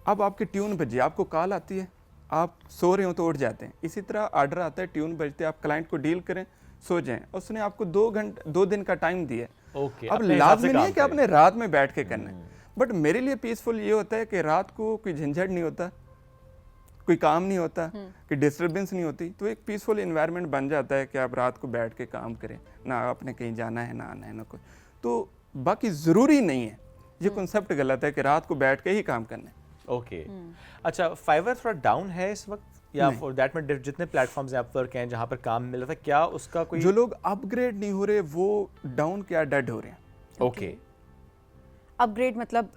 अब आपकी ट्यून बजी, आपको कॉल आती है, आप सो रहे हो तो उठ जाते हैं। इसी तरह ऑर्डर आता है, ट्यून बजते, आप क्लाइंट को डील करें, सो जाएं। उसने आपको 2 दिन का टाइम दिया है। अब लाजमी नहीं है कि आपने रात में बैठ के करना है, बट मेरे लिए पीसफुल ये होता है कि रात को कोई झंझट नहीं होता, कोई काम नहीं होता, कि डिस्टर्बेंस नहीं होती, तो एक पीसफुल इन्वायरमेंट बन जाता है कि आप रात को बैठ के काम करें, ना आपने कहीं जाना है ना आना है ना कोई। तो बाकी ज़रूरी नहीं है, ये कॉन्सेप्ट गलत है कि रात को बैठ के ही काम करना है। ओके अच्छा, फाइवर थोड़ा डाउन है इस वक्त या फॉर दैट में जितने प्लेटफॉर्म्स अपवर्क हैं जहाँ पर काम मिल रहा था, क्या उसका कोई जो लोग अपग्रेड नहीं हो रहे वो डाउन क्या डेड हो रहे हैं। ओके अपग्रेड मतलब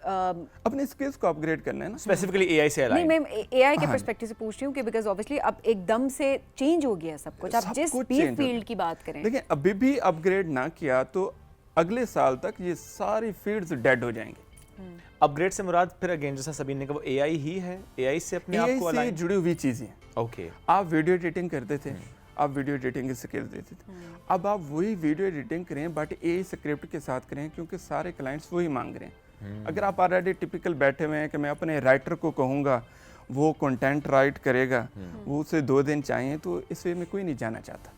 अपने स्किल्स को अपग्रेड करना है ना। स्पेसिफिकली एआई से नहीं, अलाइन? मैं एआई के पर्सपेक्टिव से पूछ रही हूँ कि बिकॉज ऑब्वियसली अब एकदम से चेंज हो गया सब कुछ, आप सब जिस कुछ भी change हो फील्ड गया। की बात करें। देखिए अभी भी अपग्रेड ना किया तो अगले साल तक ये सारी फील्ड्स डेड हो जाएंगी। अपग्रेड से मुराद फिर अगेन जैसा सबीन ने कहा वो एआई ही है, एआई से अपने आप एआई को से अलाइन। जुड़ी हुई चीज़ें। ओके आप वीडियो एडिटिंग करते थे, आप वीडियो एडिटिंग की स्किल्स देते थे, अब आप वही वीडियो एडिटिंग करें बट एआई स्क्रिप्ट के साथ करें, क्योंकि सारे क्लाइंट्स वही मांग रहे हैं। अगर आप ऑलरेडी टिपिकल बैठे हुए हैं कि मैं अपने राइटर को कहूँगा वो कंटेंट राइट करेगा, वो उसे 2 दिन चाहिए, तो इस वे में कोई नहीं जाना चाहता।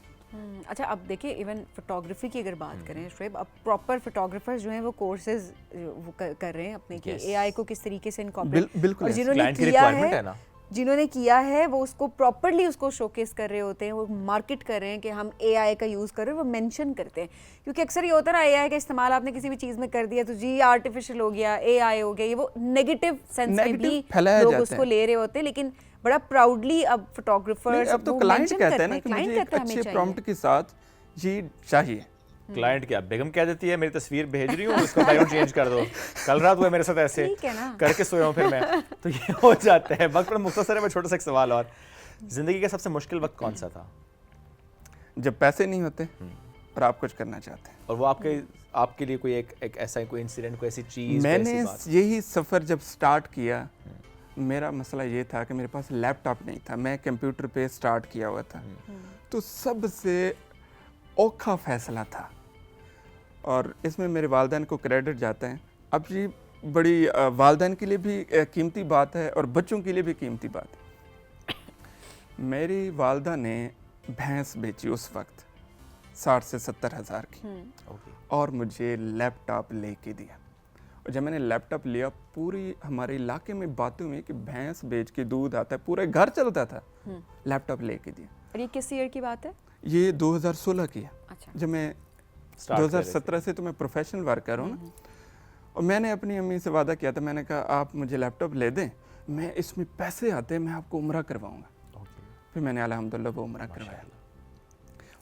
अच्छा, अब देखिए इवन फोटोग्राफी की अगर बात करें शुएब, अब प्रॉपर फोटोग्राफर्स जो हैं वो कोर्सेज वो कर रहे हैं अपने कि Yes. एआई को किस तरीके से इनकॉर्पोरेट, बिल्कुल और ऐसे। जिन्होंने क्लाइंट की किया रिक्वायरमेंट है ना। जिन्होंने किया है वो उसको प्रॉपरली उसको शोकेस कर रहे होते हैं, वो मार्केट कर रहे हैं कि हम एआई का यूज़ कर रहे हैं, वो मेंशन करते हैं। क्योंकि अक्सर ये होता है ना, एआई का इस्तेमाल आपने किसी भी चीज़ में कर दिया तो जी आर्टिफिशियल हो गया, एआई हो गया, ये वो नेगेटिव सेंस में Negative भी फैलाया लोग जाता उसको है। ले रहे होते हैं। लेकिन बड़ा प्राउडली अब नहीं, फोटोग्राफर्स अब तो क्लाइंट कहते हैं ना कि मुझे एक अच्छे प्रॉम्प्ट के साथ ये चाहिए। क्लाइंट क्या बेगम कह देती है मेरी तस्वीर भेज रही हूँ, उसको बैकग्राउंड चेंज कर दो, कल रात हुआ मेरे साथ ऐसे ठीक है ना। करके सोया हूँ फिर मैं, तो ये हो जाता है। वक्त बड़ा मुख्तसर है। मैं छोटा सा एक सवाल और, जिंदगी का सबसे मुश्किल वक्त कौन सा था? जब पैसे नहीं होते और आप कुछ करना चाहते हैं। और वो आपके लिए कोई एक ऐसा कोई इंसिडेंट, कोई ऐसी चीज, मैंने यही सफ़र जब स्टार्ट किया, मेरा मसला ये था कि मेरे पास लैपटॉप नहीं था, मैं कंप्यूटर पे स्टार्ट किया हुआ था, तो सबसे औखा फैसला था और इसमें मेरे वालिदैन को क्रेडिट जाता है। अब ये बड़ी वालिदैन के लिए भी कीमती बात है और बच्चों के लिए भी कीमती बात है। मेरी वालिदा ने भैंस बेची उस वक्त 60 से 70 हज़ार की, और मुझे लैपटॉप लेके दिया। और जब मैंने लैपटॉप लिया, पूरी हमारे इलाके में बातें हुई कि भैंस बेच के दूध आता है, पूरा घर चलता था, लैपटॉप लेके दिया। और ये किस ईयर की बात है? ये 2016 की है। अच्छा। जब मैं Start कर रहे 2017 से तो मैं प्रोफेशनल वर्कर हूँ ना, और मैंने अपनी अम्मी से वादा किया था, मैंने कहा आप मुझे लैपटॉप ले दें, मैं इसमें पैसे आते हैं मैं आपको उम्रा करवाऊँगा। फिर मैंने अल्हम्दुलिल्लाह वो उम्रा करवाया।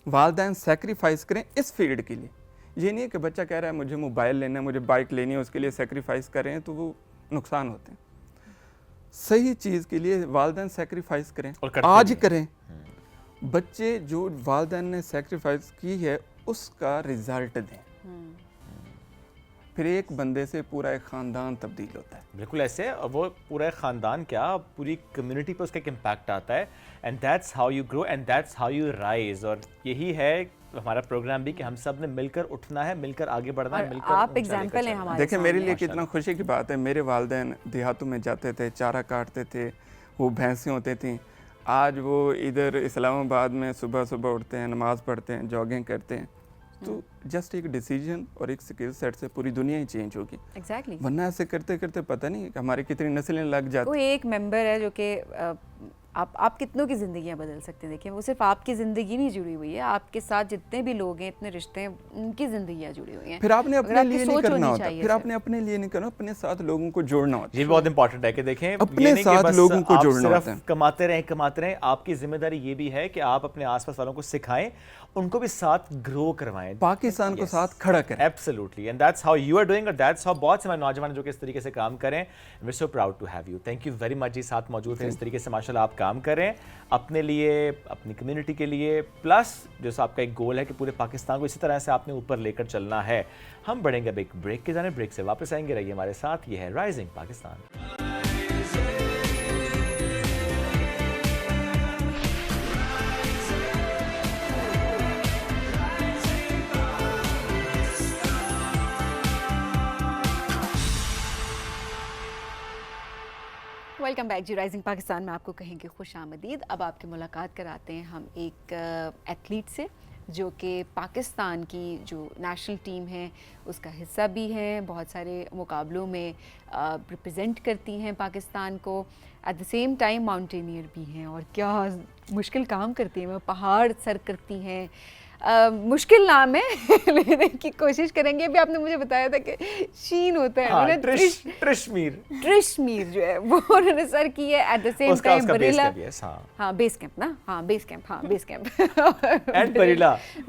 वालिदैन सेक्रीफाइस करें इस फील्ड के लिए, ये नहीं है कि बच्चा कह रहा है मुझे मोबाइल लेना है, मुझे बाइक लेनी है, उसके लिए सेक्रीफाइस कर रहे हैं तो वो नुकसान होते हैं। सही चीज़ के लिए वालिदैन सेक्रीफाइस करें, और करते आज भी। करें। बच्चे जो वालिदैन ने सेक्रीफाइस की है उसका रिजल्ट दें, फिर एक बंदे से पूरा एक ख़ानदान तब्दील होता है। बिल्कुल ऐसे, और वो पूरा खानदान क्या पूरी कम्युनिटी पे उसका एक इम्पैक्ट आता है। And that's how you grow and that's how you rise. और यही है हमारा प्रोग्राम भी कि हम सब ने मिलकर उठना है, मिलकर आगे बढ़ना है, और मिलकर आप ऊंचा एग्जाम्पल लेकर हैं चलना है। हमारे देखिए मेरे सामने। लिए कितना खुशी की बात है, मेरे वालिदैन देहातों में जाते थे, चारा काटते थे, वो भैंसें होती थी। आज वो इधर इस्लामाबाद में सुबह सुबह उठते हैं, नमाज़ पढ़ते हैं, जॉगिंग करते हैं। तो जस्ट एक डिसीजन और एक स्किल सेट से पूरी दुनिया ही चेंज होगी। एग्जैक्टली। वरना ऐसे करते करते पता नहीं कि हमारी कितनी नस्लें लग जाती। कोई एक मेंबर है जो कि आप कितनों की ज़िंदगियां बदल सकते हैं। देखिए वो सिर्फ आपकी ज़िंदगी नहीं जुड़ी हुई है, आपके साथ जितने भी लोग हैं, इतने रिश्ते हैं, उनकी ज़िंदगियां जुड़ी हुई हैं। फिर आपने अगर अपने आपकी लिए नहीं सोच करना होनी होता, चाहिए फिर सिर्फ। आपने अपने लिए नहीं करना, अपने साथ लोगों को जोड़ना होता ये भी बहुत इंपॉर्टेंट है कि देखें अपने ये नहीं कि साथ बस लोगों को आप जोड़ना सिर्फ होता है। कमाते रहें। आपकी जिम्मेदारी ये भी है कि आप अपने आसपास वालों को सिखाएं, उनको भी साथ ग्रो करवाएं, पाकिस्तान को साथ खड़ा करें। Absolutely, and that's how you are doing, और दैट्स हाउ बहुत से हमारे नौजवान जो कि इस तरीके से काम करें। We are so proud to have you. Thank you very much ji, साथ मौजूद हैं। इस तरीके से माशाल्लाह आप काम करें अपने लिए, अपनी कम्युनिटी के लिए, प्लस जो आपका एक गोल है कि पूरे पाकिस्तान को इसी तरह से आपने ऊपर लेकर चलना है। हम बढ़ेंगे अब एक ब्रेक के जाने, ब्रेक से वापस आएंगे, रहिए हमारे साथ। ये है राइजिंग पाकिस्तान। वेलकम बैक जी, राइजिंग पाकिस्तान में आपको कहेंगे खुश आमदीद। अब आपकी मुलाकात कराते हैं हम एक एथलीट से जो कि पाकिस्तान की जो नेशनल टीम है उसका हिस्सा भी हैं, बहुत सारे मुकाबलों में रिप्रेजेंट करती हैं पाकिस्तान को, eight the same time mountaineer भी हैं और क्या मुश्किल काम करती हैं, वो पहाड़ सर करती हैं। मुश्किल नाम है लेने की कोशिश करेंगे। अभी आपने मुझे बताया था कि शीन होता है, हाँ, ट्रिशमीर जो है वो उन्होंने सर की है, at the same time Barela, हाँ बेस कैंप ना, हाँ base camp and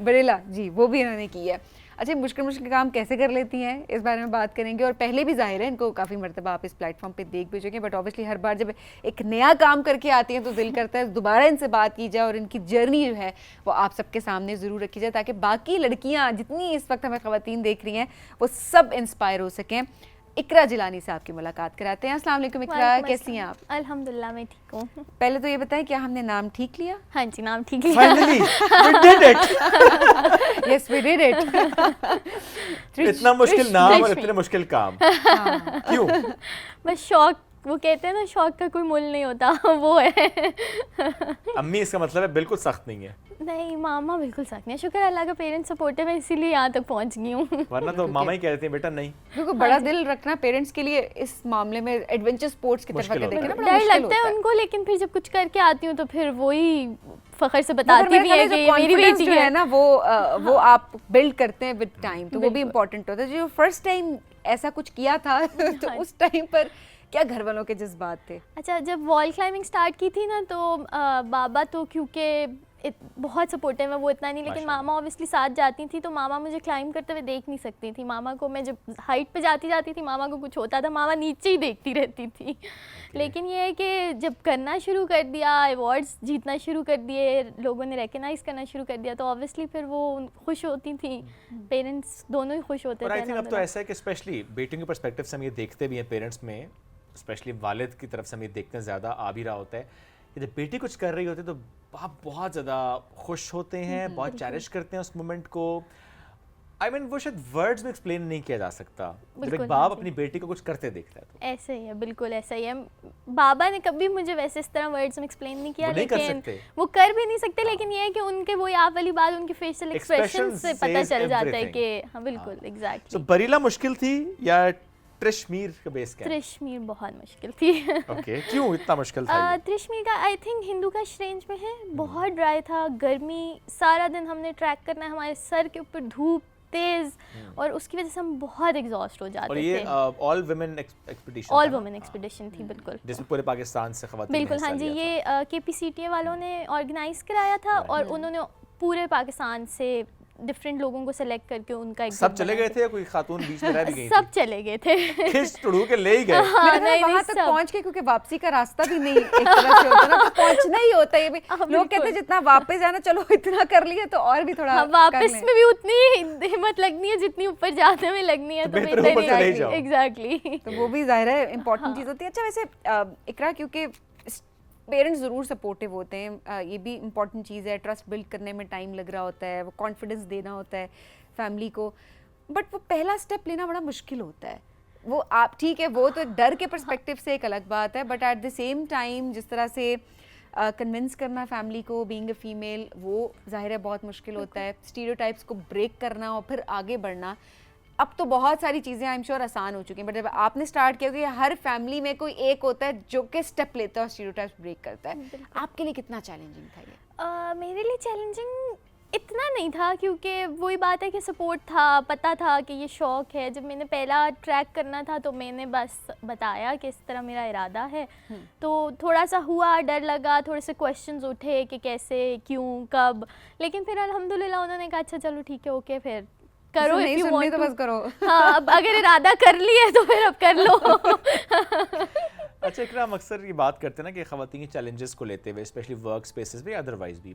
Barela ji, वो भी इन्होंने की है। अच्छा, मुश्किल काम कैसे कर लेती हैं इस बारे में बात करेंगे, और पहले भी जाहिर है इनको काफ़ी मरतबा आप इस प्लेटफॉर्म पे देख भी चुके हैं, बट ऑब्वियसली हर बार जब एक नया काम करके आती हैं तो दिल करता है दोबारा इनसे बात की जाए और इनकी जर्नी जो है वो आप सबके सामने ज़रूर रखी जाए, ताकि बाकी लड़कियाँ जितनी इस वक्त हमें ख़वातीन देख रही हैं वो सब इंस्पायर हो सकें। इकरा जिलानी साहब की मुलाकात कराते हैं। अस्सलाम वालेकुम इकरा, कैसी हैं आप? अल्हम्दुलिल्लाह मैं ठीक हूँ। पहले तो ये बताएं, क्या हमने नाम ठीक लिया? हाँ जी, नाम ठीक लिया। Finally, we did it. Yes, we did it. इतना मुश्किल नाम और इतने मुश्किल काम, क्यों? बस शौक, वो कहते हैं ना शौक का कोई मुल नहीं होता, वो है। अम्मी इसका मतलब है बिल्कुल सख्त नहीं है? नहीं, मामा बिल्कुल सख्त नहीं है, शुक्र अल्लाह का पेरेंट्स सपोर्टिव है, इसीलिए यहाँ तक पहुँच गई हूँ। वरना तो मामा ही कहते हैं बेटा नहीं। देखो बड़ा दिल रखना पेरेंट्स के लिए इस मामले में, एडवेंचर स्पोर्ट्स की तरफ अगर देखें ना, बड़ा डर मुश्किल लगता है होता उनको, लेकिन फिर जब कुछ करके आती हूँ तो फिर वही फखर से बताती भी है कि ये मेरी बेटी जो है ना, वो आप बिल्ड करते हैं विद टाइम, तो वो भी बिल्कुल। इम्पोर्टेंट होता है। जो फर्स्ट टाइम ऐसा कुछ किया था तो उस टाइम पर क्या घर वालों के जज्बात थे? अच्छा, जब वॉल क्लाइंबिंग स्टार्ट की थी ना तो बाबा तो क्योंकि बहुत सपोर्टिव है, वो इतना नहीं, लेकिन मामा ऑब्वियसली साथ जाती थी, तो मामा मुझे क्लाइंब करते हुए देख नहीं सकती थी। मामा को मैं जब हाइट पे जाती थी, मामा को कुछ होता था, मामा नीचे ही देखती रहती थी। लेकिन ये है कि जब करना शुरू कर दिया, अवार्ड्स जीतना शुरू कर दिए, लोगों ने रिकग्नाइज करना शुरू कर दिया, तो ऑब्वियसली फिर वो खुश होती थी, पेरेंट्स दोनों ही खुश होते थे। और आई थिंक अब तो ऐसा है कि स्पेशली बेटियों के पर्सपेक्टिव से हम ये देखते भी हैं, पेरेंट्स में स्पेशली वालिद की तरफ से हम ये देखते हैं, ज़्यादा आ भी रहा होता है कि जब बेटी कुछ कर रही होती है तो बाप बहुत ज़्यादा खुश होते हैं, बहुत चैरिश करते हैं उस मोमेंट को। आई मीन वो शायद वर्ड्स में एक्सप्लेन नहीं किया जा सकता जब एक बाप अपनी बेटी को कुछ करते देखता है तो। ऐसे ही है, बिल्कुल ऐसा ही है। बाबा ने कभी मुझे वैसे इस तरह वर्ड्स में एक्सप्लेन नहीं किया, लेकिन वो कर भी नहीं सकते, लेकिन ये है कि उनके वो आप वाली बात उनके फेशियल एक्सप्रेशन से पता चल जाता है कि हाँ बिल्कुल एग्जैक्टली। तो बरीला मुश्किल थी या ट्रिशमीर का बेस कैंप? ट्रिशमीर बहुत मुश्किल थी। ओके, क्यों इतना मुश्किल था? ट्रिशमीर का आई थिंक हिंदू का रेंज में है, बहुत ड्राई था, गर्मी, सारा दिन हमने ट्रैक करना है, हमारे सर के ऊपर धूप तेज, और उसकी वजह से हम बहुत एग्जॉस्ट हो जाते थे। और ये all women expedition, all women expedition थी बिल्कुल, जिसमें पूरे पाकिस्तान से खवातीन बिल्कुल हाँ जी, ये KPCTA वालों ने ऑर्गेनाइज कराया था, और उन्होंने पूरे पाकिस्तान से डिफरेंट लोगों को सेलेक्ट करके उनका एक सब चले गए थे या कोई खातून बीच में रह भी गई? सब चले गए थे, खिंच टुड़ू के ले ही गए। वहां तक पहुंच के, क्योंकि वापसी का रास्ता भी नहीं एक तरह से होता ना, तो पहुंचना ही होता है। लोग कहते हैं जितना वापस जाना, चलो इतना कर लिया तो और भी थोड़ा वापस में भी उतनी हिम्मत लगनी है जितनी ऊपर जाने में लगनी है, तो एग्जैक्टली, तो वो भी जाहिर है इंपॉर्टेंट चीज होती है। अच्छा वैसे इकरा, क्योंकि पेरेंट्स ज़रूर सपोर्टिव होते हैं, ये भी इम्पॉर्टेंट चीज़ है, ट्रस्ट बिल्ड करने में टाइम लग रहा होता है, वो कॉन्फिडेंस देना होता है फैमिली को, बट वो पहला स्टेप लेना बड़ा मुश्किल होता है। वो आप ठीक है, वो तो डर के पर्सपेक्टिव से एक अलग बात है, but at the same time जिस तरह से कन्विंस करना फैमिली को बीइंग अ फीमेल, वो जाहिर है बहुत मुश्किल होता है। स्टीरियोटाइप्स को ब्रेक करना और फिर आगे बढ़ना, अब तो बहुत सारी चीज़ें आई एम श्योर आसान हो चुकी हैं, बट जब आपने स्टार्ट किया कि हर फैमिली में कोई एक होता है जो कि स्टेप लेता है और स्टीरियोटाइप्स ब्रेक करता है, आपके लिए कितना चैलेंजिंग था ये? मेरे लिए चैलेंजिंग इतना नहीं था, क्योंकि वही बात है कि सपोर्ट था, पता था कि ये शौक़ है। जब मैंने पहला ट्रैक करना था तो मैंने बस बताया कि इस तरह मेरा इरादा है, तो थोड़ा सा हुआ, डर लगा, थोड़े से क्वेश्चंस उठे कि कैसे, क्यों, कब, लेकिन फिर अल्हम्दुलिल्लाह उन्होंने कहा अच्छा चलो ठीक है, ओके, फिर करो, नहीं सुननी तो बस करो। हाँ, अब अगर इरादा कर लिया तो फिर अब कर लो। अच्छा इकरा, हम अक्सर ये बात करते हैं ना कि ख़वातीन के चैलेंजेस को लेते हुए, स्पेशली वर्क स्पेसेस में, अदरवाइज भी,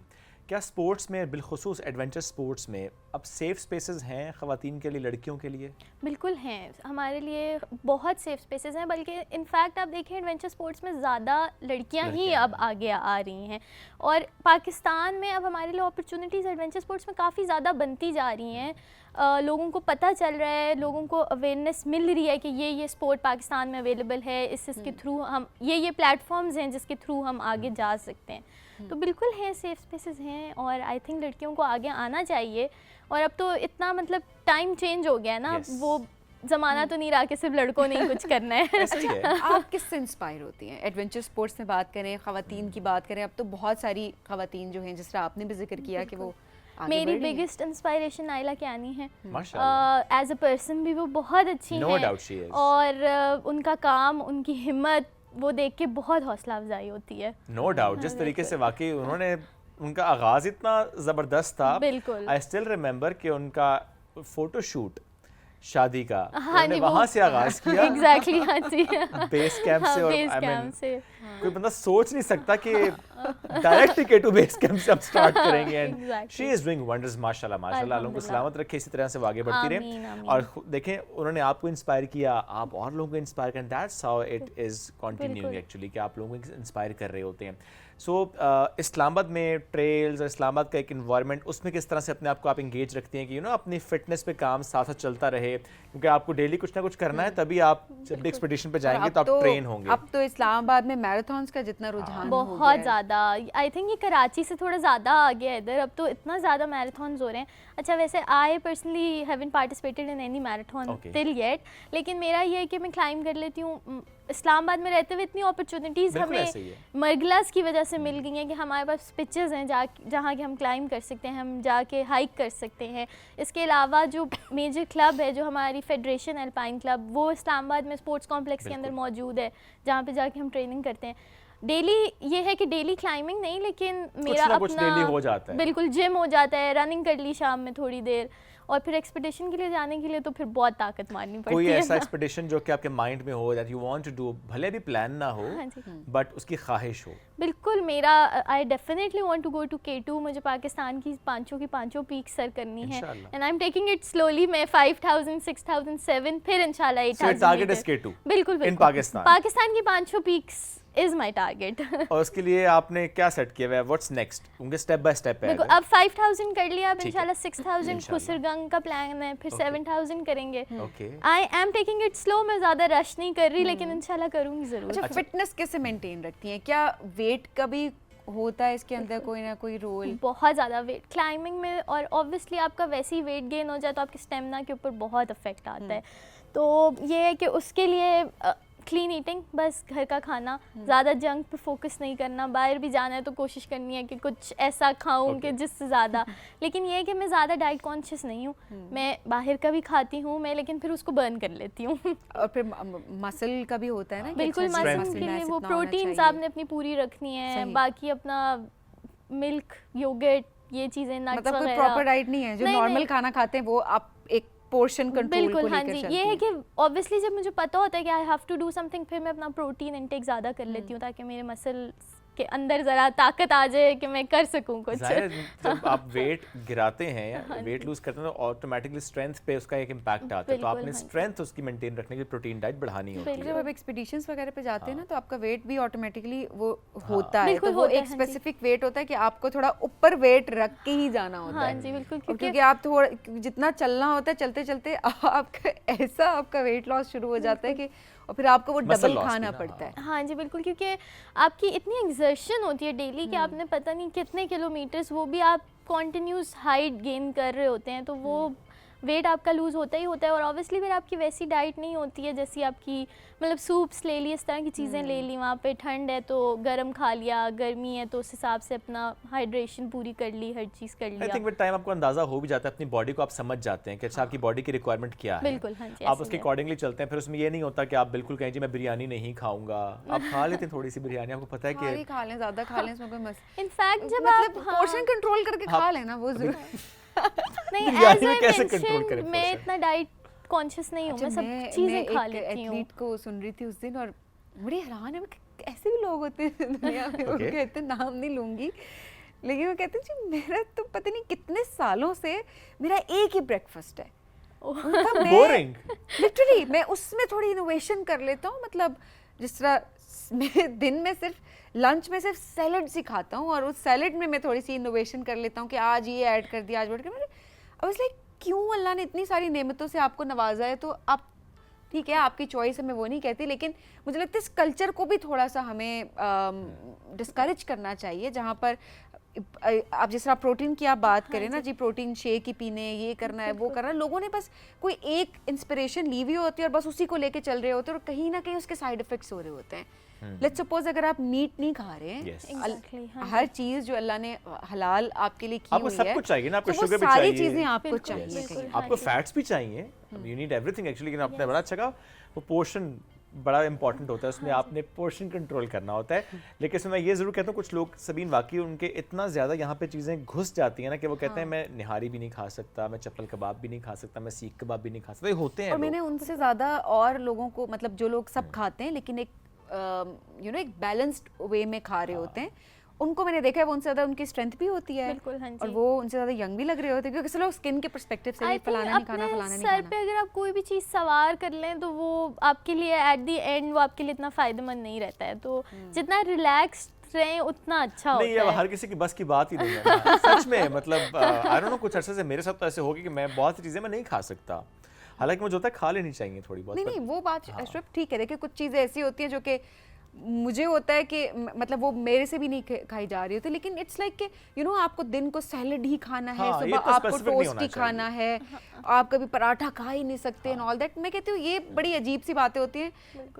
क्या स्पोर्ट्स में, बिलखुसूस एडवेंचर स्पोर्ट्स में अब सेफ स्पेसेस हैं ख़वातीन के लिए, लड़कियों के लिए? बिल्कुल हैं, हमारे लिए बहुत सेफ स्पेसेस हैं, बल्कि इनफैक्ट आप देखें एडवेंचर स्पोर्ट्स में ज़्यादा लड़कियां ही अब आगे आ रही हैं, और पाकिस्तान में अब हमारे लिए अपॉर्चुनिटीज़ एडवेंचर स्पोर्ट्स में काफ़ी ज़्यादा बनती जा रही हैं। लोगों को पता चल रहा है, लोगों को अवेयरनेस मिल रही है कि ये स्पोर्ट पाकिस्तान में अवेलेबल है, इसके थ्रू हम ये प्लेटफॉर्म्स हैं जिसके थ्रू हम आगे जा सकते हैं। तो बिल्कुल हैं, सेफ स्पेसेस हैं और आई थिंक लड़कियों को आगे आना चाहिए। और अब तो इतना मतलब टाइम चेंज हो गया है ना, वो ज़माना तो नहीं रहा कि सिर्फ लड़कों ने ही कुछ करना है। ऐसा ही है। आप किससे इंस्पायर होती हैं? एडवेंचर स्पोर्ट्स में बात करें, ख़वातीन की बात करें, अब तो बहुत सारी ख़वातीन जो हैं, जिस तरह आपने भी जिक्र किया कि वो आगे मेरी बढ़ रही हैं। बिगेस्ट इंस्पायरेशन नाइला कियानी है। माशाल्लाह। एज अ पर्सन भी वो बहुत अच्छी No हैं doubt she is. और उनका काम, उनकी हिम्मत वो देख के बहुत हौसला अफजाई होती है। नो डाउट, जिस तरीके से वाकई उन्होंने, उनका आगाज इतना जबरदस्त था। बिल्कुल। आई स्टिल रिमेंबर कि उनका फोटोशूट शादी का हाँ उन्होंने जी, वहां से आगाज किया। एग्जैक्टली, हाँ जी। बेस कैंप से। और बेस I mean, कैंप से कोई बंदा सोच नहीं सकता कि डायरेक्ट ही K2 बेस कैंप से हम स्टार्ट करेंगे। And Exactly. She is doing wonders, माशाल्लाह माशाल्लाह। अल्लाह उनको अल्हम्दुलिल्लाह। सलामत रखे, इसी तरह से वो आगे बढ़ती रहे। आमीन, आमीन। और देखें, उन्होंने आपको इंस्पायर किया, आप और लोगों को इंस्पायर करें। That's how it is continuing बिल्कुल। एक्चुअली, कि आप लोगों को इंस्पायर कर रहे होते हैं। सो इस्लामाबाद में ट्रेल्स और इस्लामाबाद का एक इन्वायरमेंट, उसमें किस तरह से अपने आप को आप इंगेज रखती हैं कि अपनी फिटनेस पे काम साथ साथ चलता रहे, क्योंकि आपको डेली कुछ ना कुछ करना है, तभी आप जब भी एक्सपीडिशन पे जाएंगे तो आप ट्रेन होंगे। अब तो इस्लामाबाद में मैराथन्स का जितना रुझान हो गया बहुत है। ज़्यादा, आई थिंक ये कराची से थोड़ा ज़्यादा आ गया है इधर, अब तो इतना ज़्यादा मैराथन्स हो रहे हैं। अच्छा, वैसे I personally haven't participated in any marathon till yet, लेकिन मेरा ये है कि मैं क्लाइंब कर लेती हूँ। इस्लामाबाद में रहते हुए इतनी अपॉर्चुनिटीज़ बिल्कुल ऐसे ही हमें है। मरगलास की वजह से मिल गई हैं कि हमारे पास पिचेस हैं जहाँ के हम क्लाइंब कर सकते हैं, हम जाके हाइक कर सकते हैं। इसके अलावा जो मेजर क्लब है, जो हमारी फेडरेशन एल्पाइन क्लब, वो इस्लामाबाद में स्पोर्ट्स कॉम्प्लेक्स के अंदर मौजूद है, जहाँ पे जाके हम ट्रेनिंग करते हैं। डेली ये है कि डेली क्लाइंबिंग नहीं, लेकिन मेरा ना कुछ daily हो जाता है। बिल्कुल जिम हो जाता है, रनिंग कर ली शाम में थोड़ी देर, और फिर एक्सपेडिशन के लिए जाने के लिए तो फिर बहुत ताकत मारनी पड़ती कोई है। ऐसा एक्सपेडिशन जो कि आपके माइंड में हो, that you want to do, भले भी प्लान ना हो हाँ जी। बट उसकी ख्वाहिश हो? बिल्कुल, मेरा I definitely want to go to K2। मुझे पाकिस्तान की पांचों पीक सर करनी है, इंशाल्लाह। And I am taking it slowly. मैं 5000, 6000, 7, फिर इंशाल्लाह 8000। टारगेट इज K2 बिल्कुल इन पाकिस्तान। पाकिस्तान की पांचों पीक्स इज माय टारगेट। और उसके लिए आपने क्या सेट किया हुआ है? What's next? उनके स्टेप बाय स्टेप है। देखो, अब 5000 कर लिया, अब ठीक है। इंशाल्लाह 6000 इंशाल्लाह। खुसरगंग का प्लान है, फिर 7000 करेंगे। Okay. I am taking it slow, मैं ज़्यादा रश नहीं कर रही, लेकिन इंशाल्लाह करूँगी ज़रूर। अच्छा, फिटनेस कैसे मेंटेन रखती हैं? क्या वेट का भी होता है इसके अंदर कोई ना कोई रोल? बहुत ज़्यादा वेट क्लाइंबिंग में, और ऑब्वियसली आपका वैसे ही वेट गेन हो जाए तो आपके स्टेमिना के ऊपर बहुत इफेक्ट आता है। तो ये है कि उसके लिए क्लीन ईटिंग, बस घर का खाना, ज़्यादा जंक पे फोकस नहीं करना। बाहर भी जाना है तो कोशिश करनी है कि कुछ ऐसा खाऊं कि जिससे ज़्यादा, लेकिन ये है कि मैं ज़्यादा डाइट कॉन्शियस नहीं हूँ। मैं बाहर का भी खाती हूँ मैं, लेकिन फिर उसको बर्न कर लेती हूँ। और फिर मसल का भी होता है ना कि बिल्कुल, अच्छा strength मसल के mass लिए वो इतना होना प्रोटीन्स चाहिए। आपने अपनी पूरी रखनी है, सही। बाकी अपना मिल्क, योगर्ट, ये चीज़ें, नट्स मतलब कोई वगैरह। प्रॉपर डाइट नहीं है जो नहीं, नॉर्मल नहीं। खाना खाते हैं, वो आप एक पोर्शन कंट्रोल को बिल्कुल, हाँ लेकर जी। चलती ये है हैं। कि ऑब्वियसली जब मुझे पता होता है कि I have to do something, फिर मैं अपना प्रोटीन इंटेक ज़्यादा कर लेती हूँ ताकि मेरे मसल के अंदर ज़रा ताकत आ जाए कि मैं कर सकूँ कुछ। जाहिर है, जब आप वेट गिराते हैं या वेट लूज करते हैं तो ऑटोमेटिकली स्ट्रेंथ पे उसका एक इम्पैक्ट आता है। तो बिल्कुल, आपने हाँ जी। स्ट्रेंथ उसकी मेंटेन रखने के लिए प्रोटीन डाइट बढ़ानी होती बिल्कुल। है। जब आप एक्सपीडिशंस वगैरह पे जाते हैं ना, तो आपका वेट भी ऑटोमेटिकली वो होता है, बिल्कुल तो वो होता है, एक हाँ जी। स्पेसिफिक वेट होता है कि आपको थोड़ा ऊपर वेट रख के ही जाना होता हाँ है। जी, बिल्कुल, और क्योंकि क्योंकि आप थोड़ा जितना चलना होता है, चलते चलते आपका ऐसा आपका वेट लॉस शुरू हो जाता है कि और फिर आपको वो Muscle डबल loss खाना भी ना, पड़ता है। हाँ जी, बिल्कुल, क्योंकि आपकी इतनी एक्सर्शन होती है डेली कि आपने पता नहीं कितने किलोमीटर्स, वो भी आप कॉन्टिन्यूस हाइट गेन कर रहे होते हैं, तो वो वेट आपका लूज़ होता ही होता है। और ऑब्वियसली फिर आपकी वैसी डाइट नहीं होती है जैसी आपकी, मतलब सूप्स ले ली, इस तरह की चीज़ें ले ली, वहाँ पे ठंड है तो गर्म खा लिया, गर्मी है तो उस हिसाब से अपना हाइड्रेशन पूरी कर ली, हर चीज़ कर आई लिया। थिंक विद टाइम आपको अंदाजा हो भी जाता है, अपनी बॉडी को आप समझ जाते हैं कि अच्छा आपकी बॉडी की रिक्वायरमेंट क्या है। बिल्कुल, हाँ जी, आप ऐसे उसके ही है। अकॉर्डिंगली चलते हैं। फिर उसमें ये नहीं होता कि आप बिल्कुल कहें जी मैं बिरयानी नहीं खाऊंगा। आप खा लेते हैं थोड़ी सी बिरयानी, आपको पता है खाली कि खा लें, ज्यादा खा लें, इसमें कोई इनफैक्ट जब मतलब आप पोर्शन कंट्रोल करके खा लेना वो जरूरी। नहीं, बिरयानी as में I कैसे mentioned, control करें मैं portion? इतना डाइट कॉन्शियस नहीं हूँ, मैं सब मैं चीज़ें खा एक लेती हूँ। एथलीट को सुन रही थी उस दिन और बड़ी हैरान है मैं कि ऐसे भी लोग होते हैं दुनिया में। वो Okay. कहते हैं, नाम नहीं लूंगी, लेकिन वो कहते हैं जी मेरा तो पता नहीं कितने सालों से मेरा एक ही ब्रेकफास्ट है। उनका मैं बोरिंग। लिटरली मैं उसमें थोड़ी इनोवेशन कर लेता हूँ, मतलब जिस तरह मैं दिन में सिर्फ लंच में सिर्फ सैलड ही खाता हूँ और उस सैलड में मैं थोड़ी सी इनोवेशन कर लेता हूँ कि आज ये ऐड कर दिया, आज वो ऐड कर दिया। आई वाज लाइक क्यों अल्लाह ने इतनी सारी नेमतों से आपको नवाजा है, तो आप ठीक है आपकी चॉइस है, मैं वो नहीं कहती, लेकिन मुझे लगता है इस कल्चर को भी थोड़ा सा हमें डिस्करेज करना चाहिए, जहाँ पर आप जिस तरह प्रोटीन की आप बात करें ना जी, प्रोटीन शेक ही पीने, ये करना है वो करना है, लोगों ने बस कोई एक इंस्पिरेशन ली हुई होती है और बस उसी को लेके चल रहे होते हैं और कहीं ना कहीं उसके साइड इफेक्ट्स हो रहे होते हैं। लेट्स सपोज अगर आप मीट नहीं खा रहे हैं, Exactly, हाँ। हर चीज जो अल्लाह ने हलाल आपके लिए की आपको हुई सब है, कुछ चाहिए ना, आपको तो वो शुगर भी सारी चाहिए, चीजें आपको बिल्कुल, चाहिए बिल्कुल, कहीं। हाँ आपको जी। फैट्स भी चाहिए, यू नीड एवरीथिंग एक्चुअली, लेकिन आपने बड़ा अच्छा कहा, वो पोर्शन बड़ा इंपॉर्टेंट होता है, उसमें आपने पोर्शन कंट्रोल करना होता है। लेकिन इसमें मैं ये ज़रूर कहता हूँ कुछ लोग सबीन वाकई उनके इतना ज़्यादा यहाँ पे चीज़ें घुस जाती हैं ना कि वो कहते हैं मैं निहारी भी नहीं खा सकता, मैं चप्पल कबाब भी नहीं खा सकता, मैं सीख कबाब भी नहीं खा सकता, ये होते हैं और लोग। मैंने उनसे ज़्यादा और लोगों को, मतलब जो लोग सब खाते हैं लेकिन एक एक बैलेंस्ड वे में खा रहे होते हैं, उनको मैंने देखा है, वो उनसे ज़्यादा उनकी स्ट्रेंथ भी होती है, बिल्कुल, हाँ और जी। वो उनसे ज़्यादा यंग भी लग रहे होते हैं, क्योंकि चलो स्किन के पर्सपेक्टिव से I भी think फलाना नहीं खाना, अपने फलाना नहीं सर खाना। पे अगर आप कोई भी चीज़ सवार कर लें तो वो आपके लिए एट दी एंड वो आपके लिए इतना फ़ायदेमंद नहीं रहता है, तो जितना रिलैक्स्ड रहें उतना अच्छा नहीं, होता अब है। हर किसी की बस की बात ही नहीं है ना। सच में, मतलब आई डोंट नो, कुछ अरसे से मेरे साथ तो ऐसे हो गया कि मैं बहुत सी चीज़ें मैं नहीं खा सकता, हालांकि मुझे होता है खा लेनी चाहिए थोड़ी बहुत। नहीं नहीं, वो बात अशरफ ठीक है, देखिए कुछ चीज़ें ऐसी होती हैं जो कि मुझे होता है कि मतलब वो मेरे से भी नहीं खाई जा रही होती, लेकिन इट्स लाइक कि आपको दिन को सैलड ही खाना है, हाँ, ये सुबह तो आपको specific नहीं टोस्ट होना ही खाना है, आप कभी पराठा खा ही नहीं सकते एंड ऑल दैट। मैं कहती हूँ ये बड़ी अजीब सी बातें होती हैं,